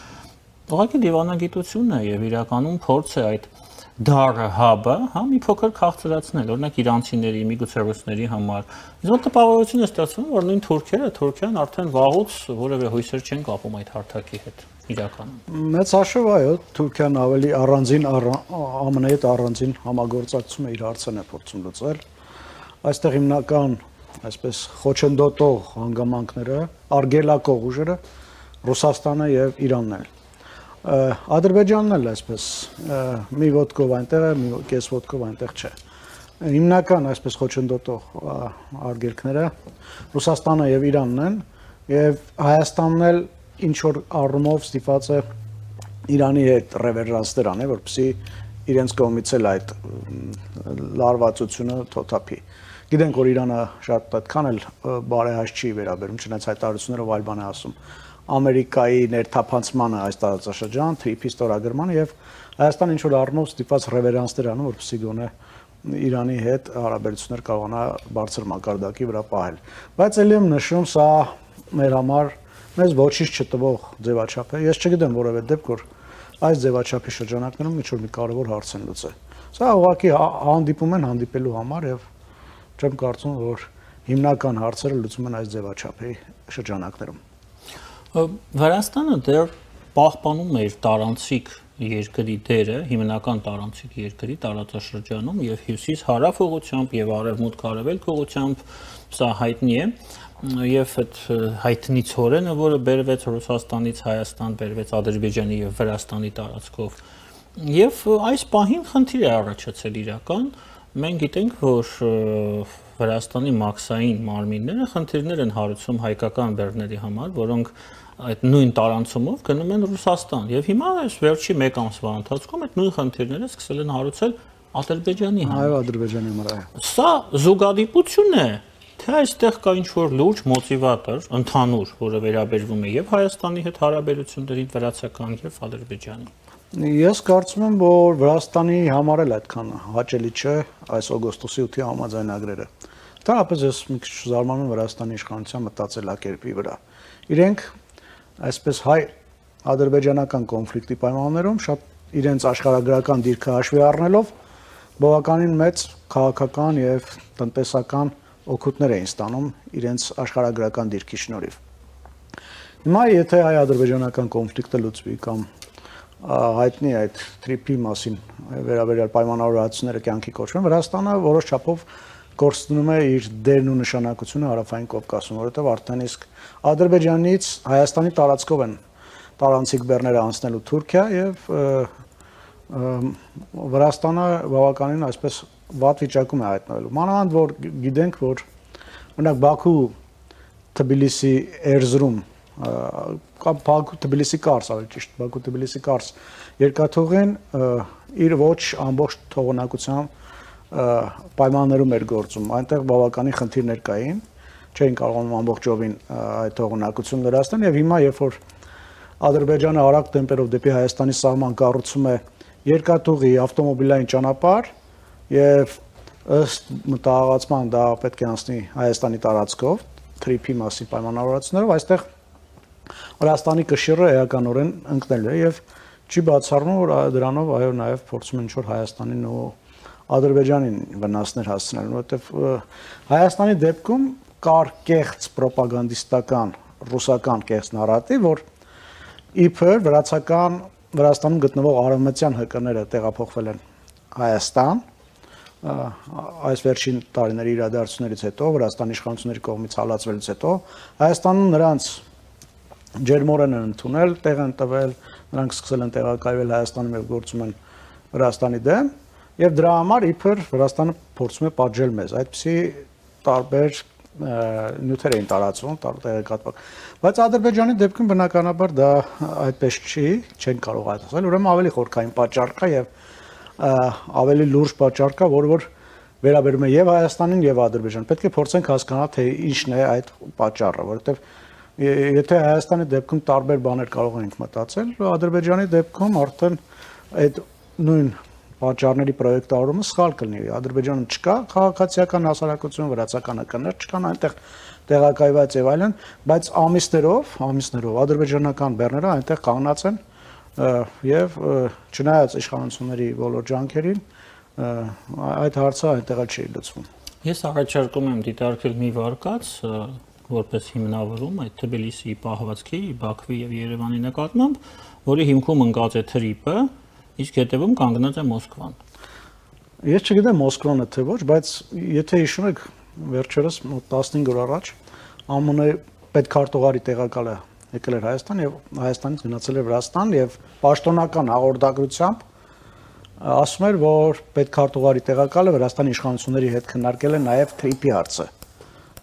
ուղղակի դիվանագիտություն է եւ իրականում փորձ է այդ դարը հաբը, մի փոքր քաղցրացնել, օրինակ իրանցիների, միգուցե ռուսների համար։ Իսկ տպավորություն է ստացվում, որ նույն Թուրքիան արդեն վաղուց որևէ հույսեր չեն կապում այդ հարթակի հետ իրականում։ Մեծ հաշվով այո, Թուրքիան ավելի առանձին ԱՄՆ-ի հետ առանձին համագործակցում է իր հարցերն է փորձում լուծել։ Այստեղ հիմնական, այսպես խոչընդոտող հանգամանքները, արգելակող ուժերը Ռուսաստանը եւ Իրանն են։ Ադրբեջանն էլ այսպես մի ոտքով այնտեղ է, մի կես ոտքով այնտեղ չէ։ Հիմնական այսպես խոչընդոտող արգելքները Ռուսաստանը եւ Իրանն են եւ Հայաստանն էլ ինչ որ առումով ստիպված է Իրանի հետ ռևերանսներ անել, որպեսզի իրենց կողմից էլ այդ լարվածությունը թոթափի։ Գիտենք, որ Իրանը շատ այդքան էլ բարեհաճ չի վերաբերում, չնայած հայտարարություններով այլ բան է ասում Ամերիկայի ներթափանցմանը այս տարածաշրջան, թրիփի ստորագրմանը եւ Հայաստանը ինչ որ առումով ստիպված ռևերանսներ անում, որպեսզի գոնե Իրանի հետ հարաբերություններ կարողանա բարձր մակարդակի վրա պահել։ Բայց ելի եմ նշում, սա մեր համար մեզ ոչինչ չտվող ձևաչափ է։ Ես չգիտեմ որևէ դեպք, որ այս ձևաչափի շրջանակներում ինչ որ մի կարևոր հարց են լուծել։ Սա ուղղակի հանդիպում են հանդիպելու համար եւ չեմ կարծում, որ հիմնական հարցերը լուծում են այս ձևաչափի շրջանակներում։ Վրաստանը դեռ պահպանում է իր տարանցիկ երկրի դերը, հիմնական տարանցիկ երկրի տարածաշրջանում եւ հյուսիս-հարավ ուղղությամբ եւ արևմուտք-արևելք ուղղությամբ, սա հայտնի է, եւ այդ հայտնի ցորենը, որը բերվեց Ռուսաստանից Հայաստան, բերվեց Ադրբեջանի եւ Վրաստանի տարածքով։ Եվ այս պահին խնդիր է առաջացել իրական։ Մենք գիտենք, որ Վրաստանի մաքսային մարմինները խնդիրներ են հարուցում հայկական բեռների համար, որոնք այդ նույն տարանցումով գնում են Ռուսաստան։ Եվ հիմա այս վերջի 1 ամսվա ընթացքում այդ նույն խնդիրները սկսել են հարուցել Ադրբեջանի համար։ Այո, Ադրբեջանի համար։ Սա զուգադիպություն է, թե այստեղ կա ինչ-որ լուրջ մոտիվատոր, ընդհանուր, որը վերաբերվում է եւ Հայաստանի հետ հարաբերությունների վրացական եւ Ադրբեջանի։ Ես կարծում եմ, որ Վրաստանի համար էլ այդքան հաճելի չէ այս օգոստոսի 8-ի համաձայնագրերը։ Դրանից ես մի քիչ զարմանում եմ Վրաստանի իշխանության մտածելակերպի վրա։ Իրենք այսպես հայ-ադրբեջանական կոնֆլիկտի պայմաններում շատ իրենց աշխարհագրական դիրքը հաշվի առնելով բավականին մեծ քաղաքական եւ տնտեսական օգուտներ էին ստանում իրենց աշխարհագրական դիրքի շնորհիվ։ Հիմա եթե հայ-ադրբեջանական կոնֆլիկտը լուծվի կամ հայտնի այդ TRIP-ի մասին վերաբերյալ պայմանավորվածությունները կյանքի կոչվեն, Վրաստանը որոշ չափով կորցնում է իր դերն ու նշանակությունը Հարավային Կովկասում, որովհետև արդեն իսկ Ադրբեջանից Հայաստանի տարածքով են տարանցիկ բեռները անցնելու Թուրքիա եւ Վրաստանը բավականին այսպես վատ վիճակում է հայտնվելու։ Մանավանդ որ գիտենք, որ օրինակ Բաքու Թբիլիսի Էրզրում կամ Բաքու-Թբիլիսի Կարս, ավելի ճիշտ, Բաքու-Թբիլիսի Կարս երկաթուղին իր ոչ ամբողջ թողունակությամբ պայմաններում էր գործում։ Այնտեղ բավականին խնդիրներ կային, չէին կարողանում ամբողջովին այդ թողունակությունը լրացնել եւ հիմա երբ որ Ադրբեջանը արագ տեմպերով դեպի Հայաստանի սահման կառուցում է երկաթուղի ավտոմոբիլային ճանապարհ եւ ըստ մտահղացման դա պետք է անցնի Հայաստանի տարածքով TRIP-ի մասին պայմանավորվածություններով, այստեղ Վրաստանի կշիռը էականորեն ընկնել է եւ չի բացառվում, որ դրանով այո նաեւ փորձում են ինչ-որ Հայաստանին ու Ադրբեջանին վնասներ հասցնել, որովհետեւ Հայաստանի դեպքում կար կեղծ ռոպագանդիստական ռուսական կեղծ նարատիվ, որ իբր Վրաստանում գտնվող արևմտյան ՀԿ-ները տեղափոխվել են Հայաստան, այս վերջին տարիների իրադարձություններից հետո, Վրաստանի իշխանությունների կողմից հալածվելուց հետո, Հայաստանում նրանց ջերմորեն են ընդունել, տեղ են տվել, նրանք սկսել են տեղակայվել Հայաստանում եւ գործում են Վրաստանի դեմ, եւ դրա համար իբր Վրաստանը փորձում է պատժել մեզ։ Այդպիսի տարբեր նյութեր էին տարածվում, տեղեկատվակ։ Բայց Ադրբեջանի դեպքում բնականաբար դա այդպես չեն կարող ասել, ուրեմն ավելի խորքային պատճառ կա եւ ավելի լուրջ պատճառ կա, որ վերաբերում է եւ Հայաստանին եւ Ադրբեջանին։ Պետք է փորձենք հասկանալ, թե ինչն է այդ պատճառը, որովհետեւ եթե Հայաստանի դեպքում տարբեր բաներ կարող ենք մտածել, Ադրբեջանի դեպքում արդեն այդ նույն պատճառների պրոյեկտավորումը սխալ կլինի։ Ադրբեջանում չկա քաղաքացիական հասարակություն, վրացական ՀԿ-ներ չկան այնտեղ տեղակայված եւ այլն, բայց ամիսներով ադրբեջանական բեռները այնտեղ կանգնած են եւ չնայած իշխանությունների բոլոր ջանքերին այդ հարցը այնտեղ չի լուծվում։ Ես առաջարկում եմ դիտարկել մի վարկած որպես հիմնավորում այդ Թբիլիսի պահվածքի, Բաքվի եւ Երևանի նկատմամբ, որի հիմքում ընկած է TRIP-ը, իսկ հետևում կանգնած է Մոսկվան։ Ես չգիտեմ Մոսկվանը թե ոչ, բայց եթե հիշում եք վերջերս մոտ 15 օր առաջ ԱՄՆ պետքարտուղարի տեղակալը եկել էր Հայաստան եւ Հայաստանից գնացել էր Վրաստան եւ պաշտոնական հաղորդագրությամբ ասում էր, որ պետքարտուղարի տեղակալը Վրաստանի իշխանությունների հետ քննարկել է նաեւ TRIP-ի հարցը։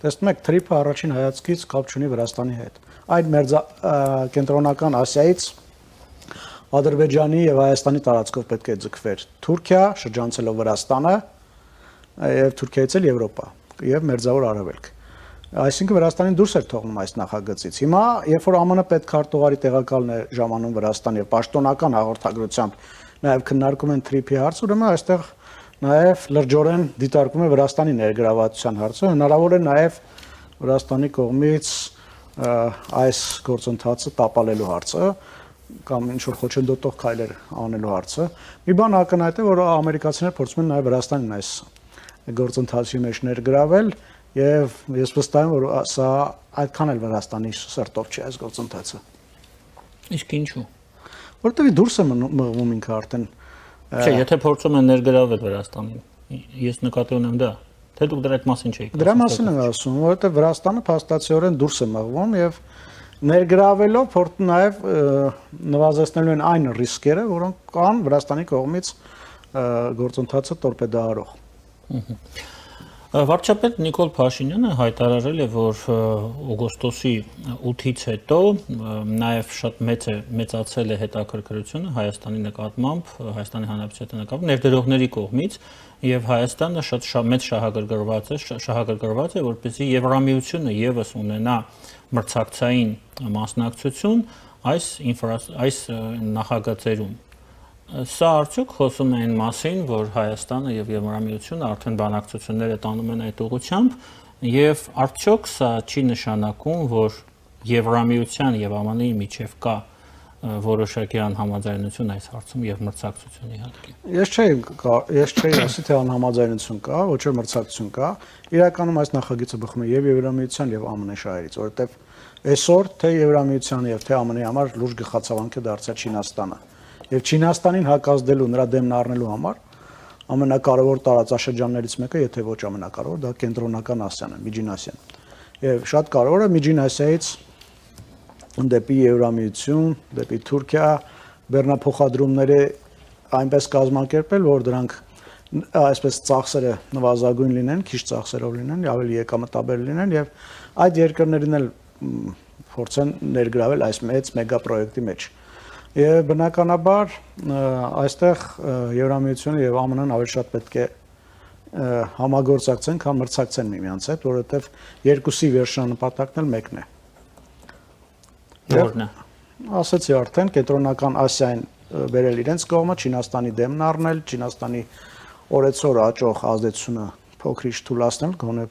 Տեսնում եք, TRIP-ը առաջին հայացքից կապ չունի Վրաստանի հետ։ Այդ կենտրոնական Ասիայից Ադրբեջանի եւ Հայաստանի տարածքով պետք է ձգվեր Թուրքիա, շրջանցելով Վրաստանը եւ Թուրքիայից էլ Եվրոպա եւ Մերձավոր Արևելք։ Այսինքն Վրաստանին դուրս էր թողնում այս նախագծից։ Հիմա, երբ որ ԱՄՆ պետքարտուղարի տեղակալն է ժամանում Վրաստան եւ պաշտոնական հաղորդագրությամբ նաեւ քննարկում են TRIP-ի հարցը, ուրեմն այստեղ նաեւ լրջորեն դիտարկում է Վրաստանի ներգրավվածության հարցը, հնարավոր է նաեւ Վրաստանի կողմից այս գործընթացը տապալելու հարցը կամ ինչ-որ խոչընդոտող քայլեր անելու հարցը։ Մի բան ակնհայտ է, որ ամերիկացիները փորձում են նաև Վրաստանին այս գործընթացի մեջ ներգրավել եւ ես վստահ եմ, որ սա այդքան էլ Վրաստանի սրտով չի այս գործընթացը։ Իսկ ինչու։ Որտեւ դուրս է մղվում ինքը արդեն։ Չէ, եթե փորձում են ներգրավել Վրաստանին, ես նկատի ունեմ դա, թե դուք դրա մասին չեք ասում։ Դրա մասին եմ ասում, որովհետեւ Վրաստանը փաստացիորեն դուրս է մղվում եւ ներգրավելով փորձ նաև նվազեցնելու են այն ռիսկերը, որոնք կան Վրաստանի կողմից գործընթացը տորպեդահարող։ Վարչապետ Նիկոլ Փաշինյանը հայտարարել է, որ օգոստոսի 8-ից հետո նաև շատ մեծացել է հետաքրքրությունը Հայաստանի նկատմամբ, Հայաստանի Հանրապետության նկատմամբ ներդրողների կողմից, եւ Հայաստանը շատ մեծ շահագրգռված է, որպեսզի Եվրամիությունը եւս ունենա մրցակցային մասնակցություն այս նախագծերում։ Սա արդյոք խոսում է այն մասին, որ Հայաստանը եւ Եվրամիությունը արդեն բանակցությունները տանում են այդ ուղղությամբ եւ արդյոք սա չի նշանակում, որ Եվրամիության եւ ԱՄՆ-ի միջև կա որոշակի անհամաձայնություն այս հարցում եւ մրցակցություն իհարկե։ Ես չէի ասի թե անհամաձայնություն կա, ոչ էլ մրցակցություն կա։ Իրականում այս նախագիծը բխում է եւ Եվրամիության եւ ԱՄՆ շահերից, որովհետեւ այսօր թե Եվրամիության եւ թե ԱՄՆ-ի համար լուրջ գլխացավանք է դարձել Չինաստանը։ Եվ Չինաստանին հակազդելու, նրա դեմն առնելու համար ամենակարևոր տարածաշրջաններից մեկը, եթե ոչ ամենակարևոր, դա կենտրոնական Ասիան է, Միջին Ասիան։ Եվ շատ կարևոր է Միջին Ասիայից դեպի Եվրամիություն, դեպի Թուրքիա բեռնափոխադրումները այնպես կազմակերպել, որ դրանք այսպես ծախսերը նվազագույն լինեն, քիչ ծախսերով լինեն, ավելի եկամտաբեր լինեն եւ այդ երկրներին էլ փորձեն ներգրավել այս մեծ մեգա պրոյեկտի մեջ։ Եվ բնականաբար այստեղ Եվրամիությունը եւ ԱՄՆ-ն ավելի շատ պետք է համագործակցեն, քան մրցակցեն միմյանց հետ, որովհետեւ երկուսի վերջնանպատակն էլ մեկն է։ Որն է։ Ասացի արդեն կենտրոնական Ասիային վերել իրենց կողմը, Չինաստանի դեմն առնել, Չինաստանի օրեցօր աճող ազդեցությունը փոքրինչ թուլացնել, գոնե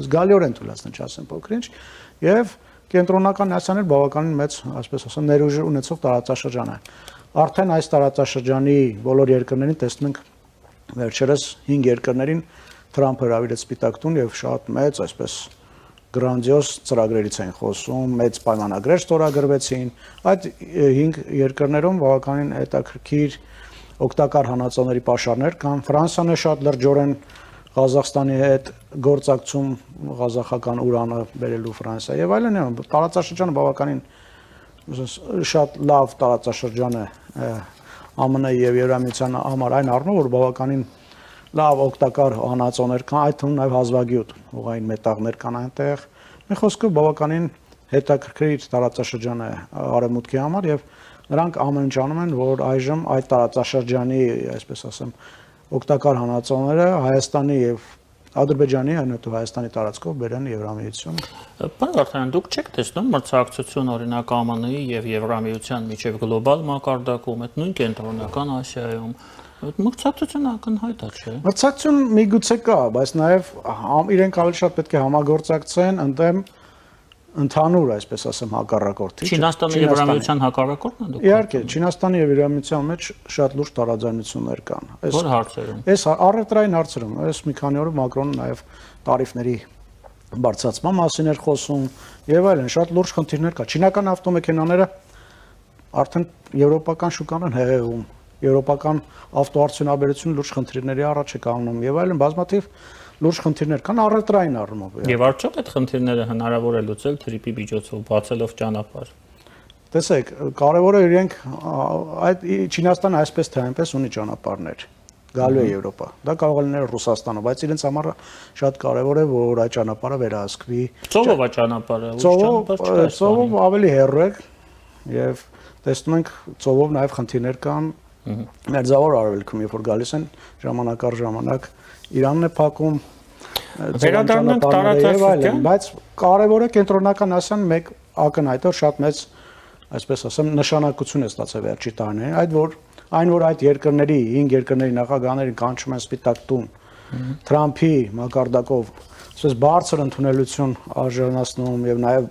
զգալիորեն թուլացնել, չասեմ փոքրինչ, եւ կենտրոնական Ասիան էլ բավականին մեծ, այսպես ասեմ, ներուժ ունեցող տարածաշրջան է։ Արդեն այս տարածաշրջանի բոլոր երկրներին տեսնում ենք վերջերս 5 երկրներին Թրամփը հրավիրեց Սպիտակ տուն եւ շատ մեծ, այսպես գրանձիոզ ծրագրերից են խոսում, մեծ պայմանագրեր ստորագրվեցին։ Այդ 5 երկրներում բավականին հետաքրքիր օգտակար հանածոների պաշարներ կան։ Ֆրանսիան է շատ լրջորեն Ղազախստանի հետ գործակցում ղազախական ուրանը բերելու Ֆրանսիա եւ այլն։ Տարածաշրջանը բավականին շատ լավ տարածաշրջան է ԱՄՆ-ի եւ Եվրամիության համար այն առումով, որ բավականին լավ օգտակար հանածոներ կան, այդ թվում նաև հազվագյուտ ուղղային մետաղներ կան այնտեղ։ Մի խոսքով բավականին հետաքրքիր տարածաշրջան է արևմուտքի համար եւ նրանք ամեն ինչ անում են, որ այժմ այդ տարածաշրջանի, այսպես ասեմ, օգտակար հանածոները Հայաստանի եւ Ադրբեջանի, այնուհետև Հայաստանի տարածքով բերեն Եվրամիություն։ Պարոն Վարդանյան, դուք չեք տեսնում մրցակցություն օրինակ ԱՄՆ-ի եւ Եվրամիության միջև գլոբալ մակարդակում, այդ նույն կենտրոնական Ասիայում մրցակցությունը ակնհայտ է, չէ՞։ Մրցակցություն միգուցե կա, բայց նաև իրենք ավելի շատ պետք է համագործակցեն ընդհանուր, այսպես ասեմ, հակառակորդի։ Չինաստանի եւ Եվրամիության հակառակորդն է դուք։ Իհարկե, Չինաստանի եւ Եվրամիության մեջ շատ լուրջ տարաձայնություններ կան։ Որ հարցերում։ Այս առևտրային հարցերում, այս մի քանի օրը Մակրոնը նաև տարիֆների բարձրացման մասին էր խոսում եւ այլն, շատ լուրջ խնդիրներ կա։ Չինական ավտոմեքենաները արդեն եվրոպական շուկան են հեղեղում։ Եվրոպական ավտոարդյունաբերությունը լուրջ խնդիրների առաջ է կանգնում եւ այլն, բազմաթիվ լուրջ խնդիրներ կան առևտրային առումով։ Եվ արդյոք այդ խնդիրները հնարավոր է լուծել թրիպի միջոցով, բացելով ճանապարհ։ Տեսեք, կարևորը իրենք այդ Չինաստանը այսպես թե այնպես ունի ճանապարհներ։ Գալու է Եվրոպա։ Դա կարող է լինել Ռուսաստանը, բայց իրենց համար շատ կարևոր է, որ այդ ճանապարհը վերահսկվի։ Ծովով է ճանապարհը, ծովով ավելի հեռու է եւ տեսնում ենք ծովով նաեւ խնդիրներ կան։ Մերձավոր արևելքում, երբ որ գալիս են ժամանակ առ ժամանակ Իրանն է փակում վերադառնանք տարածաշրջան, բայց կարևորը կենտրոնական Ասիան մեկ ակնհայտորեն շատ մեծ, այսպես ասեմ, նշանակություն է ստացել վերջի տարիներին, այն որ այդ երկրների 5 երկրների նախագահներին կանչում են Սպիտակ տուն Թրամփի մակարդակով, այսպես բարձր ընդունելություն արժանացնում եւ նաեւ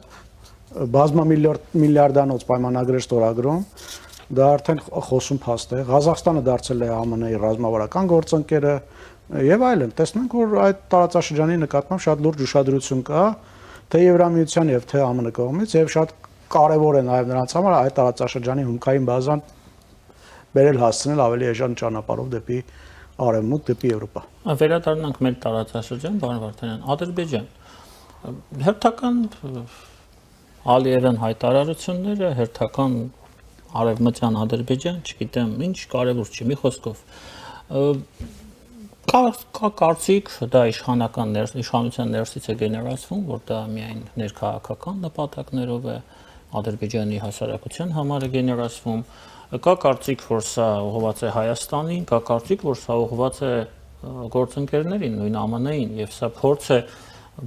բազմամիլիարդանոց պայմանագրեր ստորագրում, դա արդեն խոսում փաստ է։ Ղազախստանը դարձել է ԱՄՆ-ի ռազմավարական գործընկերը եւ այլն։ Տեսնում ենք, որ այդ տարածաշրջանի նկատմամբ շատ լուրջ ուշադրություն կա թե Եվրամիության եւ թե ԱՄՆ կողմից եւ շատ կարեւոր է նաեւ նրանց համար այդ տարածաշրջանի հումքային բազան բերել հասցնել ավելի էժան ճանապարհով դեպի արևմուտք, դեպի Եվրոպա։ Վերադառնանք մեր տարածաշրջան, պարոն Վարդանյան, Ադրբեջան։ Հերթական Ալիևյան հայտարարությունները, հերթական Արևմտյան Ադրբեջան, չգիտեմ, ինչ կարևոր չի, մի խոսքով։ Կա կարծիք, դա իշխանության ներսից է գեներացվում, որ դա միայն ներքաղաքական նպատակներով է Ադրբեջանի հասարակության համար է գեներացվում։ Կա կարծիք, որ սա ուղղված է Հայաստանին, կա կարծիք, որ սա ուղղված է գործընկերներին, նույն ԱՄՆ-ին, եւ սա փորձ է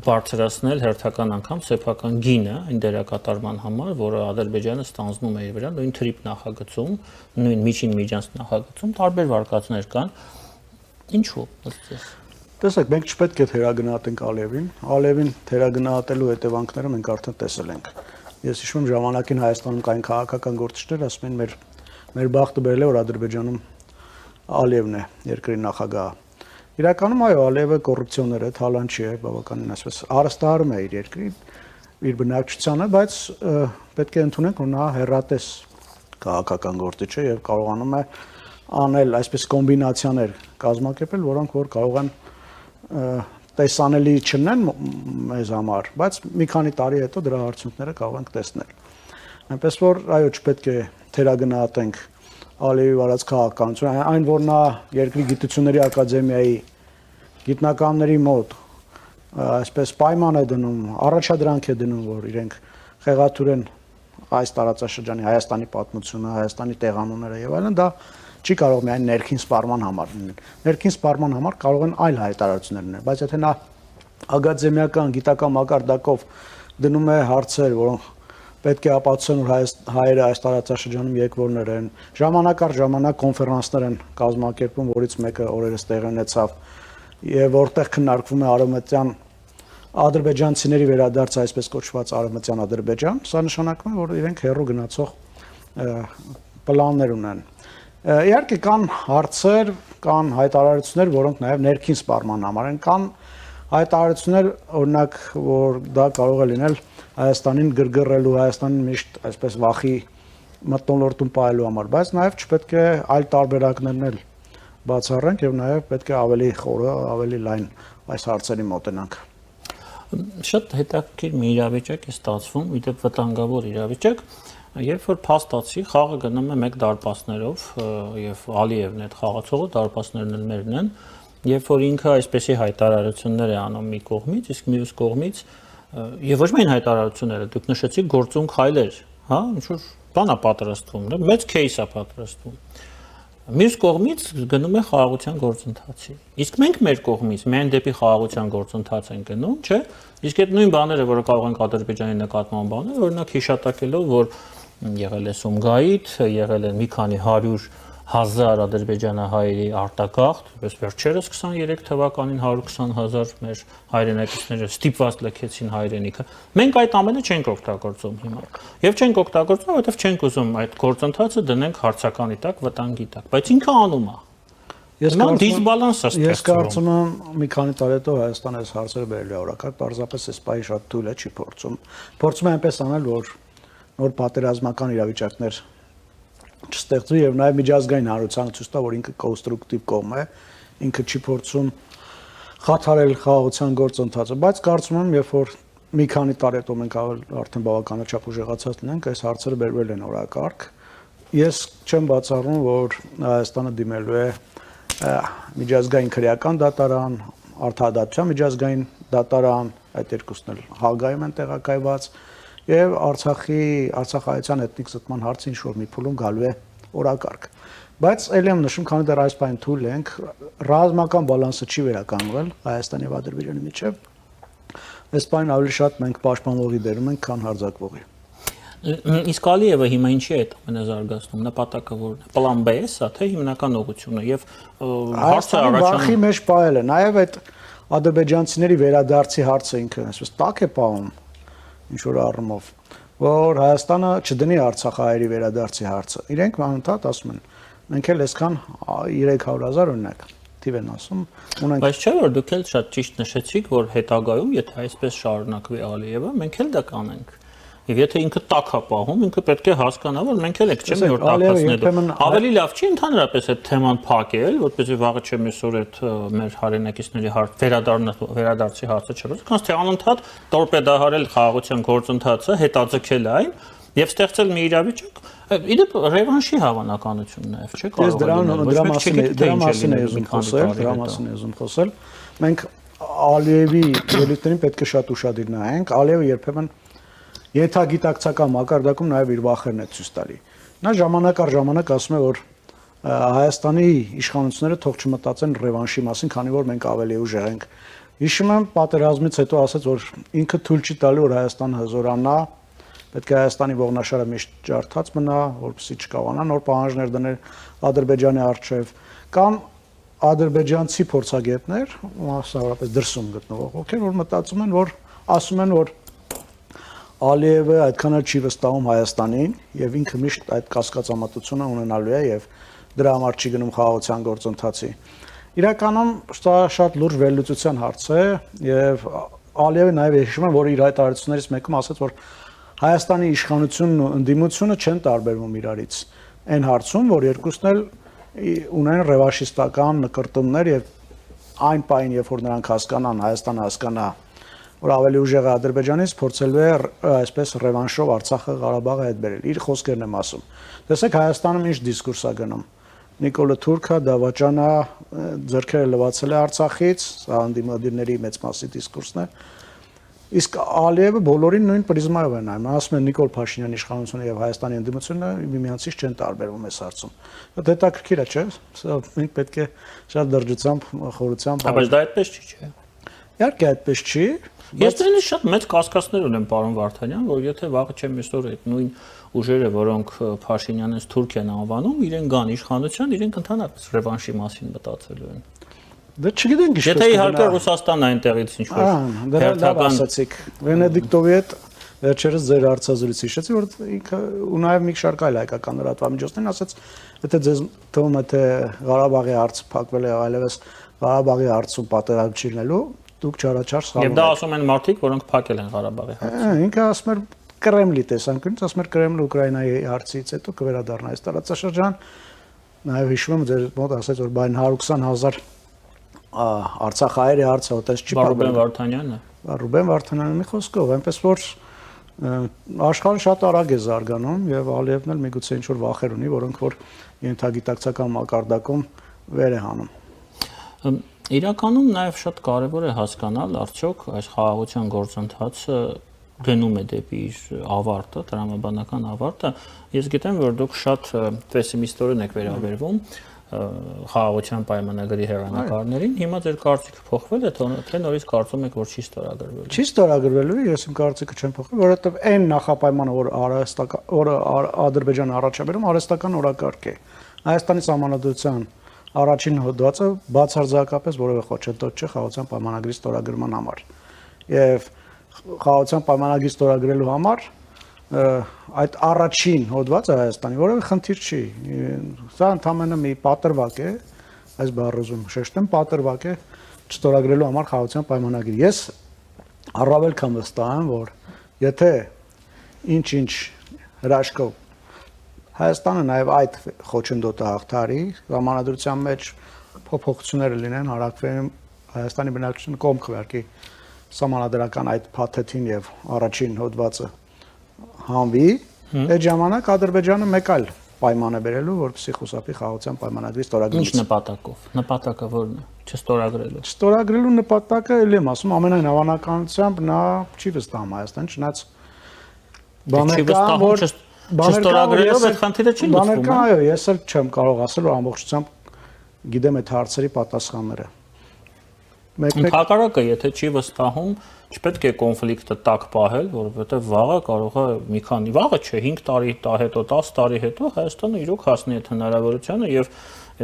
բարձրացնել հերթական անգամ սեփական գինը այն դերակատարման համար, որը Ադրբեջանը ստանձնում է իր վրա, նույն թրիպ նախագծում, նույն միջին միջանց նախագծում տարբեր վարկածներ կան։ Ինչու՞։ Տեսեք, մենք չպետք է թերագնահատենք Ալիևին։ Ալիևին թերագնահատելու հետևանքները մենք արդեն տեսել ենք։ Ես հիշում եմ ժամանակին Հայաստանում կային քաղաքական գործիչներ, ասում են մեր բախտը բերել է, որ Ադրբեջանում Ալիևն է երկրի նախագահը։ Իրականում այո, Ալիևը կոռուպցիոներ է, թալանչի է, բավականին այսպես արհեստահարում է իր երկրի, իր բնակչությանը, բայց պետք է ընդունենք, որ նա հեռատես քաղաքական գործիչ է եւ կարողանում է անել այսպես կոմբինացիաներ կազմակերպել, որոնք որ կարող են տեսանելի չնեն մեզ համար, բայց մի քանի տարի հետո դրա արդյունքները կարող ենք տեսնել։ Այնպես որ այո, չպետք է թերագնահատենք Ալիևի վարած քաղաքականությունը, այն որ նա երկրի գիտությունների ակադեմիայի գիտնականների մոտ այսպես պայման է դնում, առաջադրանք է դնում, որ իրենք խեղաթյուրեն այս տարածաշրջանի Հայաստանի պատմությունը, Հայաստանի տեղանունները եւ այլն, դա չի կարող միայն ներքին սպառման համար լինել։ Ներքին սպառման համար կարող են այլ հայտարարություններ լինել, բայց եթե նա ակադեմիական գիտական մակարդակով դնում է հարցեր, որոնք պետք է ապացուցեն, որ հայերը այս տարածաշրջանում եկվորներ են, ժամանակ առ ժամանակ կոնֆերանսներ են կազմակերպում, որից մեկը օրերս տեղի ունեցավ, եւ որտեղ քննարկվում է արևմտյան ադրբեջանցիների վերադարձը, այսպես կոչված արևմտյան Ադրբեջան, սա նշանակում է, որ իրենք հեռու գնացող պլաններ ունեն։ Իհարկե կան հարցեր, կան հայտարարություններ, որոնք նաև ներքին սպառման համար են, կան հայտարարություններ, օրինակ, որ դա կարող է լինել Հայաստանին գրգռելու, Հայաստանին միշտ այսպես վախի մթնոլորտում պահելու համար, բայց նաև չպետք է այլ տարբերակներն էլ բացառենք եւ նաև պետք է ավելի խորը, ավելի լայն այս հարցերի մոտենանք։ Շատ հետաքրքիր մի իրավիճակ է ստացվում, իդեպ վտանգավոր իրավիճակ, երբ որ փաստացի խաղը գնում է մեկ դարպասներով եւ Ալիևն այդ խաղացողը դարպասներն էլ մերն են, երբ որ ինքը այսպեսի հայտարարություններ է անում մի կողմից, իսկ մյուս կողմից եւ ոչ միայն հայտարարությունները, դուք նշեցիք գործունք հայլեր, հա, ինչ-որ բան է պատրաստվում, մեծ кейս է պատրաստվում։ Մյուս կողմից գնում է խաղաղության գործընթացի։ Իսկ մենք մեր կողմից միայն դեպի խաղաղության գործընթաց ենք գնում, չէ՞։ Իսկ այդ նույն բաները, որը կարող ենք Ադրբեջանի նկատմամբ անել, օրինակ հիշատակելով, որ եղել է Սումգայիթ, եղել են մի քանի 100,000 ադրբեջանահայերի արտագաղթ, պես վերջերս 23 թվականին 120,000 մեր հայրենակիցները ստիպված լքեցին հայրենիքը։ Մենք այդ ամենը չենք օգտագործում հիմա։ Եվ չենք օգտագործում, որովհետև չենք ուզում այդ գործընթացը դնենք հարցականի տակ, վտանգի տակ, բայց ինքը անում է։ Ես կարծում եմ մի քանի տարի հետո Հայաստանը այս հարցերը բերել է օրակարգ, պարզապես այս պահի շատ թույլ է, չի փորձում։ Փորձում է այնպես անել, որ նոր պատերազմական իրավիճակներ չստեղծվի եւ նաեւ միջազգային հանրությանը ցույց տա, որ ինքը կոնստրուկտիվ կողմ է, ինքը չի փորձում խաթարել խաղաղության գործընթացը, բայց կարծում եմ, երբ որ մի քանի տարի հետո մենք արդեն բավականաչափ ուժեղացած լինենք, այս հարցերը բերվել են օրակարգ։ Ես չեմ բացառում, որ Հայաստանը դիմելու է միջազգային քրեական դատարան, արդարադատության միջազգային դատարան, այդ երկուսն էլ Հագայում են տեղակայված, եւ Արցախահայության էթնիկ զտման հարցը ինչ որ մի փուլում գալու է օրակարգ։ Բայց ելի եմ նշում, քանի դեռ այս բան թույլ ենք, ռազմական բալանսը չի վերականգնվել Հայաստանի եւ Ադրբեջանի միջեւ։ Այս բանին ավելի շատ մենք պաշտպանողի դերում ենք, քան հարձակվողի։ Իսկ Ալիևը հիմա ինչի է այդ ամենը զարգացնում, նպատակը որն է, պլան B է սա, թե հիմնական ուղղությունը եւ հարցը վախի մեջ պահել է, նաեւ այդ ադրբեջանցիների վերադարձի հարցը ինքը այսպես տակ է պահում ինչ որ առումով, որ Հայաստանը չդնի Արցախահայերի վերադարձի հարցը։ Իրենք անընդհատ ասում են, մենք էլ այսքան 300,000 օրինակ թիվ են ասում, ունենք։ Բայց չէ՞ որ դուք էլ շատ ճիշտ նշեցիք, որ հետագայում, եթե այսպես շարունակվի Ալիևը, մենք էլ դա կանենք։ Եվ եթե ինքը տակ է պահում, ինքը պետք է հասկանա, որ մենք էլ եք չեմ որ տակածնելու։ Ավելի լավ չի ընդհանրապես այդ թեման փակել, որպեսզի վաղը չմեսօր այդ մեր հայրենակիցների վերադարձի հարցը չլուծի, կանց թե անընդհատ տորպեդահարել խաղաղության գործընթացը, հետաձգել այն եւ ստեղծել մի իրավիճակ, իդեպ ռևանշի հավանականություն նաեւ, չէ՞, կարող է դրա մասին է ուզում խոսել։ Մենք Ալիևի ելույթներին պետք է շատ ուշադիր նայենք։ Ալիևը երբեմն Եթագիտակցական մակարդակում նաև իր վախերն է ցույց տալի։ Նա ժամանակ առ ժամանակ ասում է, որ Հայաստանի իշխանությունները թող չմտածեն ռևանշի մասին, քանի որ մենք ավելի ուժեղ ենք։ Հիշում եմ պատերազմից հետո ասաց, որ ինքը թույլ չի տալու, որ Հայաստանը հզորանա, պետք է Հայաստանի ողնաշարը միշտ ջարդած մնա, որպեսզի չկարողանա նոր պահանջներ դնել Ադրբեջանի առջև։ Կամ ադրբեջանցի փորձագետներ, մասնավորապես դրսում գտնվող ովքեր որ մտածում են, որ ասում են, որ Ալիևը այդքան էլ չի վստահում Հայաստանին եւ ինքը միշտ այդ կասկածամտությունը ունենալու է եւ դրա համար չի գնում խաղաղության գործընթացի։ Իրականում դա շատ լուրջ վերլուծության հարց է եւ Ալիևը նաեւ հիշում եմ, որ իր հայտարարություններից մեկում ասաց, որ Հայաստանի իշխանությունն ու ընդդիմությունը չեն տարբերվում իրարից։ Այն հարցում, որ երկուսն էլ ունեն ռևանշիստական նկրտումներ եւ այն պայն, երբ որ նրանք հասկանան, Հայաստանը հասկանա, որ ավելի ուժեղ է Ադրբեջանից, փորձելու է այսպես ռևանշով Արցախը, Ղարաբաղը հետ բերել։ Իր խոսքերն եմ ասում։ Տեսեք Հայաստանում ինչ դիսկուրս է գնում։ Նիկոլը Թուրքը, Դավաճանը ձեռքերը լվացել է Արցախից, սա անդիմադիրների մեծ մասի դիսկուրսն է։ Իսկ Ալիևը բոլորին նույն պրիզմայով է նայում։ Ասում է Նիկոլ Փաշինյանի իշխանությունը եւ Հայաստանի ընդդիմությունը միմյանցից չեն տարբերվում այս հարցում։ Դա հետաքրքիր է, չէ՞։ Սա մենք պետք է շատ դրճությամբ, խորությամբ։ Բայց դա այդպես չի, չէ՞։ Իհարկե այդպես չի։ Ես դրանից շատ մեծ կասկածներ ունեմ, պարոն Վարդանյան, որ եթե վաղը չեմ այսօր այդ նույն ուժերը, որոնք Փաշինյանից Թուրքիան անվանում, իրեն գան իշխանության, իրենք ընդհանրապես ռևանշի մասին մտածելու են։ Դա չգիտենք ինչպես։ Եթե իհարկե Ռուսաստանն այնտեղից ինչ որ դրա լավ ասացիք։ Վենեդիկտովի հետ վերջերս ձեր հարցազրույցը հիշեցի, որ ինքը ու նաև մի շարք այլ հայկական լրատվամիջոցներն ասաց, եթե ձեզ թվում է թե Ղարաբաղի հարցը փակվել է, այլևս Ղարաբաղի հարցում պատերազմ չի լինելու, դուք չարաչար սխալվում եք։ Եվ դա ասում են մարդիկ, որոնք փակել են Ղարաբաղի հարցը։ Ինքը ասում էր Կրեմլի տեսանկյունից, ասում էր Կրեմլը Ուկրաինայի հարցից հետո կվերադառնա այս տարածաշրջան։ Նաև հիշում եմ ձեր մոտ ասաց, որ բայն 120,000 Արցախահայերի հարցը այդպես չի փակվել։ Ռուբեն Վարդանյանը։ Ռուբեն Վարդանյանի խոսքով, այնպես որ աշխարհը շատ արագ է զարգանում եւ Ալիևն էլ միգուցե ինչ որ վախեր ունի, որոնք որ ենթագիտակցական մակարդակում վեր է հանում։ Իրականում նաև շատ կարևոր է հասկանալ, արդյոք այս խաղաղության գործընթացը գնում է դեպի իր ավարտը, տրամաբանական ավարտը։ Ես գիտեմ, որ դուք շատ պեսիմիստորեն եք վերաբերվում խաղաղության պայմանագրի հեռանկարներին, հիմա ձեր կարծիքը փոխվել է, թե նորից կարծում եք, որ չի ստորագրվելու։ Չի ստորագրվելու, ես իմ կարծիքը չեմ փոխել, որովհետև այն նախապայմանը, որ Ադրբեջանը առաջ է բերում, արհեստական օրակարգ է։ Հայաստանի Սահմանադրության առաջին հոդվածը բացարձակապես որևէ խոչընդոտ չէ խաղաղության պայմանագրի ստորագրման համար։ Եվ խաղաղության պայմանագրի ստորագրելու համար այդ առաջին հոդվածը Հայաստանի որևէ խնդիր չի։ Սա ընդհանրապես մի պատրվակ է, այս բառոզում շեշտեմ, պատրվակ է չստորագրելու համար խաղաղության պայմանագրի։ Ես առավել քան վստահ եմ, որ եթե ինչ-ինչ հրաշքով Հայաստանը նաև այդ խոչընդոտը հաղթարի, ժամանադրության մեջ փոփոխությունները լինեն, հարակվեն Հայաստանի բնակչությունը կողմ քվեարկի սահմանադրական այդ փաթեթին եւ առաջին հոդվածը հանվի, այդ ժամանակ Ադրբեջանը մեկ այլ պայման է բերելու, որպեսզի խուսափի խաղաղության պայմանագրի ստորագրումից։ Ինչ նպատակով։ Նպատակը ո՞րն է։ Չստորագրելու։ Ստորագրելու նպատակը ելի եմ ասում, ամենայն հավանականությամբ նա չի վստահում Հայաստան, չնայած բաներ կան, որ չստորագրելով այդ խնդիրը չի լուծվում։ Բաներ կան, այո, ես էլ չեմ կարող ասել, որ ամբողջությամբ գիտեմ այդ հարցերի պատասխանները։ Հակառակը, եթե չի վստահում, չպետք է կոնֆլիկտը տակ պահել, որովհետև վաղը կարող է մի քանի, վաղը չէ, 5 տարի հետո, 10 տարի հետո Հայաստանը իրոք հասնի այդ հնարավորությանը եւ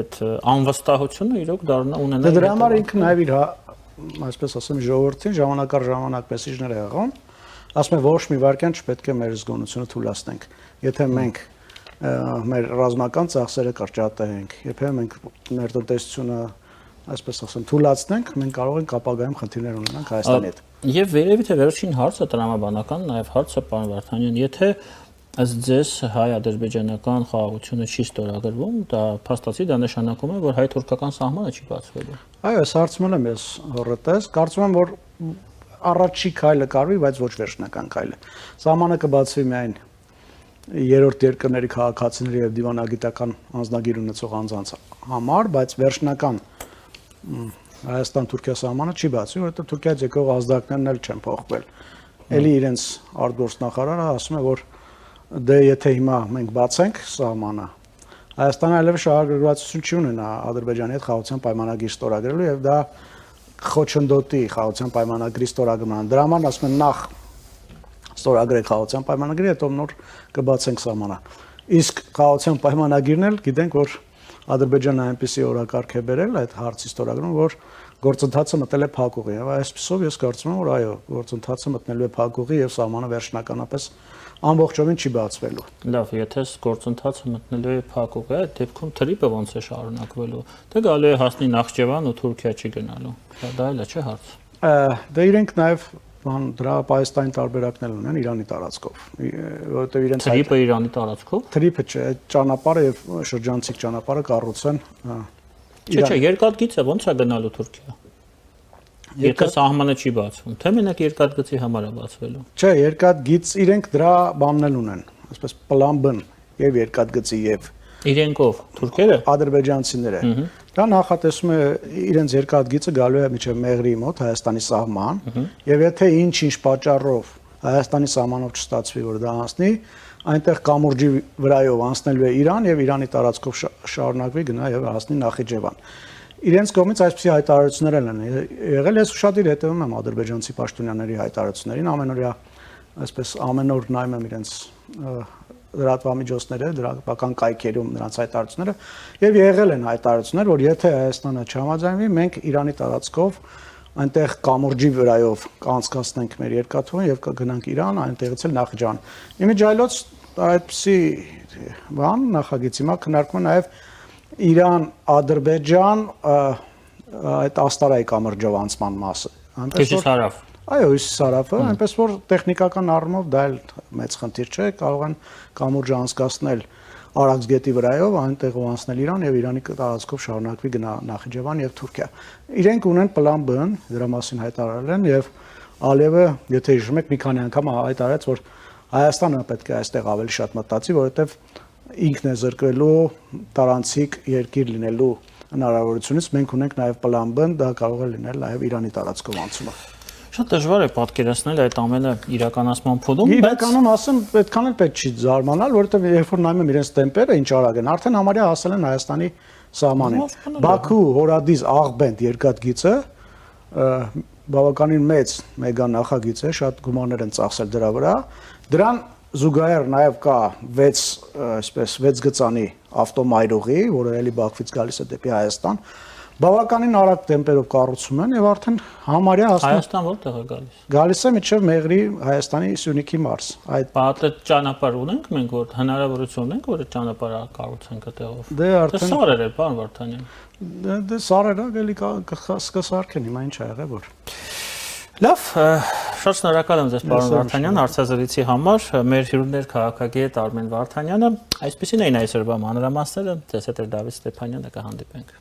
այդ անվստահությունը իրոք դառնա ունենա։ Դրա համար ինքը նաեւ իր, այսպես ասեմ, ժողովրդին ժամանակ առ ժամանակ մեսիջներ է եղում, ասում է ոչ մի վարքյան չպետք է մեր զգոնությունը թույլատնենք։ Եթե մենք մեր ռազմական ծախսերը կրճատենք, եթե մենք մեր տնտեսությունը այսպես ասեմ, թույլատնենք, մենք կարող ենք ապագայում խնդիրներ ունենանք Հայաստանի հետ։ Եվ վերևի թե վերջին հարցը տրամաբանական նաև հարցը, պարոն Վարդանյան, եթե ըստ ձեզ հայ-ադրբեջանական խաղաղությունը չի ստորագրվում, դա փաստացի դա նշանակում է, որ հայ-թուրքական սահմանը չի բացվելու։ Այո, այս հարցում եմ ես հորտես, կարծում եմ, որ առաջի քայլը կարվի, բայց ոչ վերջնական քայլը։ Սահմանը կբացվի միայն երրորդ երկրների քաղաքացիների եւ դիվանագիտական անձնագիր ունեցող անձանց համար, բայց վերջնական Հայաստան-Թուրքիա սահմանը չի բացվի, որովհետեւ Թուրքիայից եկող ազդակներն էլ չեն փոխվել։ Էլի իրենց արտգործնախարարը ասում է, որ դե եթե հիմա մենք բացենք սահմանը, Հայաստանը այլևս շահագրգռվածություն չի ունենա Ադրբեջանի հետ խաղաղության պայմանագրի ստորագրելու եւ դա խոչընդոտի խաղաղության պայմանագրի ստորագրման։ Դրա համար ասում են նախ ստորագրեք խաղաղության պայմանագրի, հետո նոր կբացենք սահմանը։ Իսկ խաղաղության պայմանագիրն էլ գիտենք, որ Ադրբեջանը այնպեսի օրակարգ է բերել այդ հարցի ստորագրում, որ գործընթացը մտել է փակուղի, եւ այսպեսով ես կարծում եմ, որ այո, գործընթացը մտնելու է փակուղի եւ սահմանը վերջնականապես ամբողջովին չի բացվելու։ Լավ, եթե գործընթացը մտնելու է փակուղի, այդ դեպքում թրիպը ոնց է շարունակվելու։ Դե գալու է հասնի Նախճեվան ու Թուրքիա չի գնալու։ Դա էլ է, չէ՞ հարց։ Դե իրենք նաեւ դրա Պայեստային տարբերակներ ունեն Իրանի տարածքով, որովհետեւ իրենց թրիպը Իրանի տարածքով։ թրիպը չէ, այդ ճանապարհը եւ շրջանցիկ ճանապարհը կառուցեն։ Չէ, երկաթգիծը ոնց է գնալու Թուրքիա։ Եթե սահմանը չի բացվում, թե մենակ երկաթգծի համար է բացվելու։ Չէ, երկաթգիծ իրենք դրա բանն էլ ունեն, այսպես պլան B եւ երկաթգծի եւ իրենքով թուրքերը ադրբեջանցիները։ Դա նախատեսում է իրենց երկաթգիծը գալու է միջև Մեղրի մոտ Հայաստանի սահման, եւ եթե ինչ-ինչ պատճառով Հայաստանի սահմանով չստացվի, որ դա անցնի, այնտեղ կամուրջի վրայով անցնելու է Իրան եւ Իրանի տարածքով շարունակվի գնա եւ հասնի Նախիջևան։ Իրենց կողմից այսպիսի հայտարարություններ են եղել, ես ուշադիր հետևում եմ ադրբեջանցի պաշտոնյաների հայտարարություններին, ամենօրյա այսպես ամեն օր նայում եմ իրենց լրատվամիջոցները, դրական կայքերում նրանց հայտարարությունները եւ եղել են հայտարարություններ, որ եթե Հայաստանը չհամաձայնվի, մենք Իրանի տարածքով այնտեղ կամուրջի վրայով կանցկացնենք մեր երկաթուղին եւ կգնանք Իրան, այնտեղից էլ Նախիջևան։ Իմիջայլոց այդպիսի բան նախագծի մա քննարկվում է նաեւ Իրան-Ադրբեջան այդ աստարայի կամրջով անցման մասը։ Հյուսիս հարավ։ Այո, հյուսիս հարավը, այնպես որ տեխնիկական առումով դա էլ մեծ խնդիր չէ, կարող են կամուրջը անցկացնել Արաքս գետի վրայով, այնտեղ անցնել Իրան եւ Իրանի տարածքով շարունակվի գնա Նախիջևան եւ Թուրքիա։ Իրենք ունեն պլան B, դրա մասին հայտարարել են եւ Ալիևը, եթե հիշում եք, մի քանի անգամ հայտարարեց, որ Հայաստանը պետք է այստեղ ավելի շատ մտածի, որովհետեւ ինքն է զրկվելու տարանցիկ երկիր լինելու հնարավորությունից մենք ունենք նաև պլան B, դա կարող է լինել նաև Իրանի տարածքով անցումը։ Շատ դժվար է պատկերացնել այդ ամենը իրականացման փուլում, բայց իրականում ասեմ, այդքան էլ պետք չի զարմանալ, որովհետև երբ որ նայում եմ իրենց տեմպերը, ինչ արագ են, արդեն համարյա հասել են Հայաստանի սահմանին։ Բաքու, Հորադիս, Աղբենդ երկաթգիծը բավականին մեծ մեգա նախագիծ է, շատ գումարներ են ծախսել դրա վրա։ Դրան զուգահեռ նաև կա 6 գծանի ավտոմայրուղի, որը էլի Բաքվից գալիս է դեպի Հայաստան։ Բավականին արագ տեմպերով կառուցում են եւ արդեն համարյա հասնում Հայաստան որտեղ է գալիս։ Գալիս է միջև Մեղրի Հայաստանի Սյունիքի մարզ։ Այդ ճանապարհ ունենք մենք, որ հնարավորություն ունենք, որ այդ ճանապարհը կառուցենք այդտեղով։ Դե արդեն սարեր է, պարոն Վարդանյան։ Դե սարերը էլի կսարքեն, հիմա ինչ ա եղել որ։ Լավ, շատ շնորհակալ եմ ձեզ պարոն Վարդանյան հարցազրույցի համար։ Մեր հյուրներ քաղաքագետ Արմեն Վարդանյանը, այսպեսին էին այսօրվա մանրամասները, ձեզ հետ էր Դավիթ Ստեփանյանը, կհանդիպենք։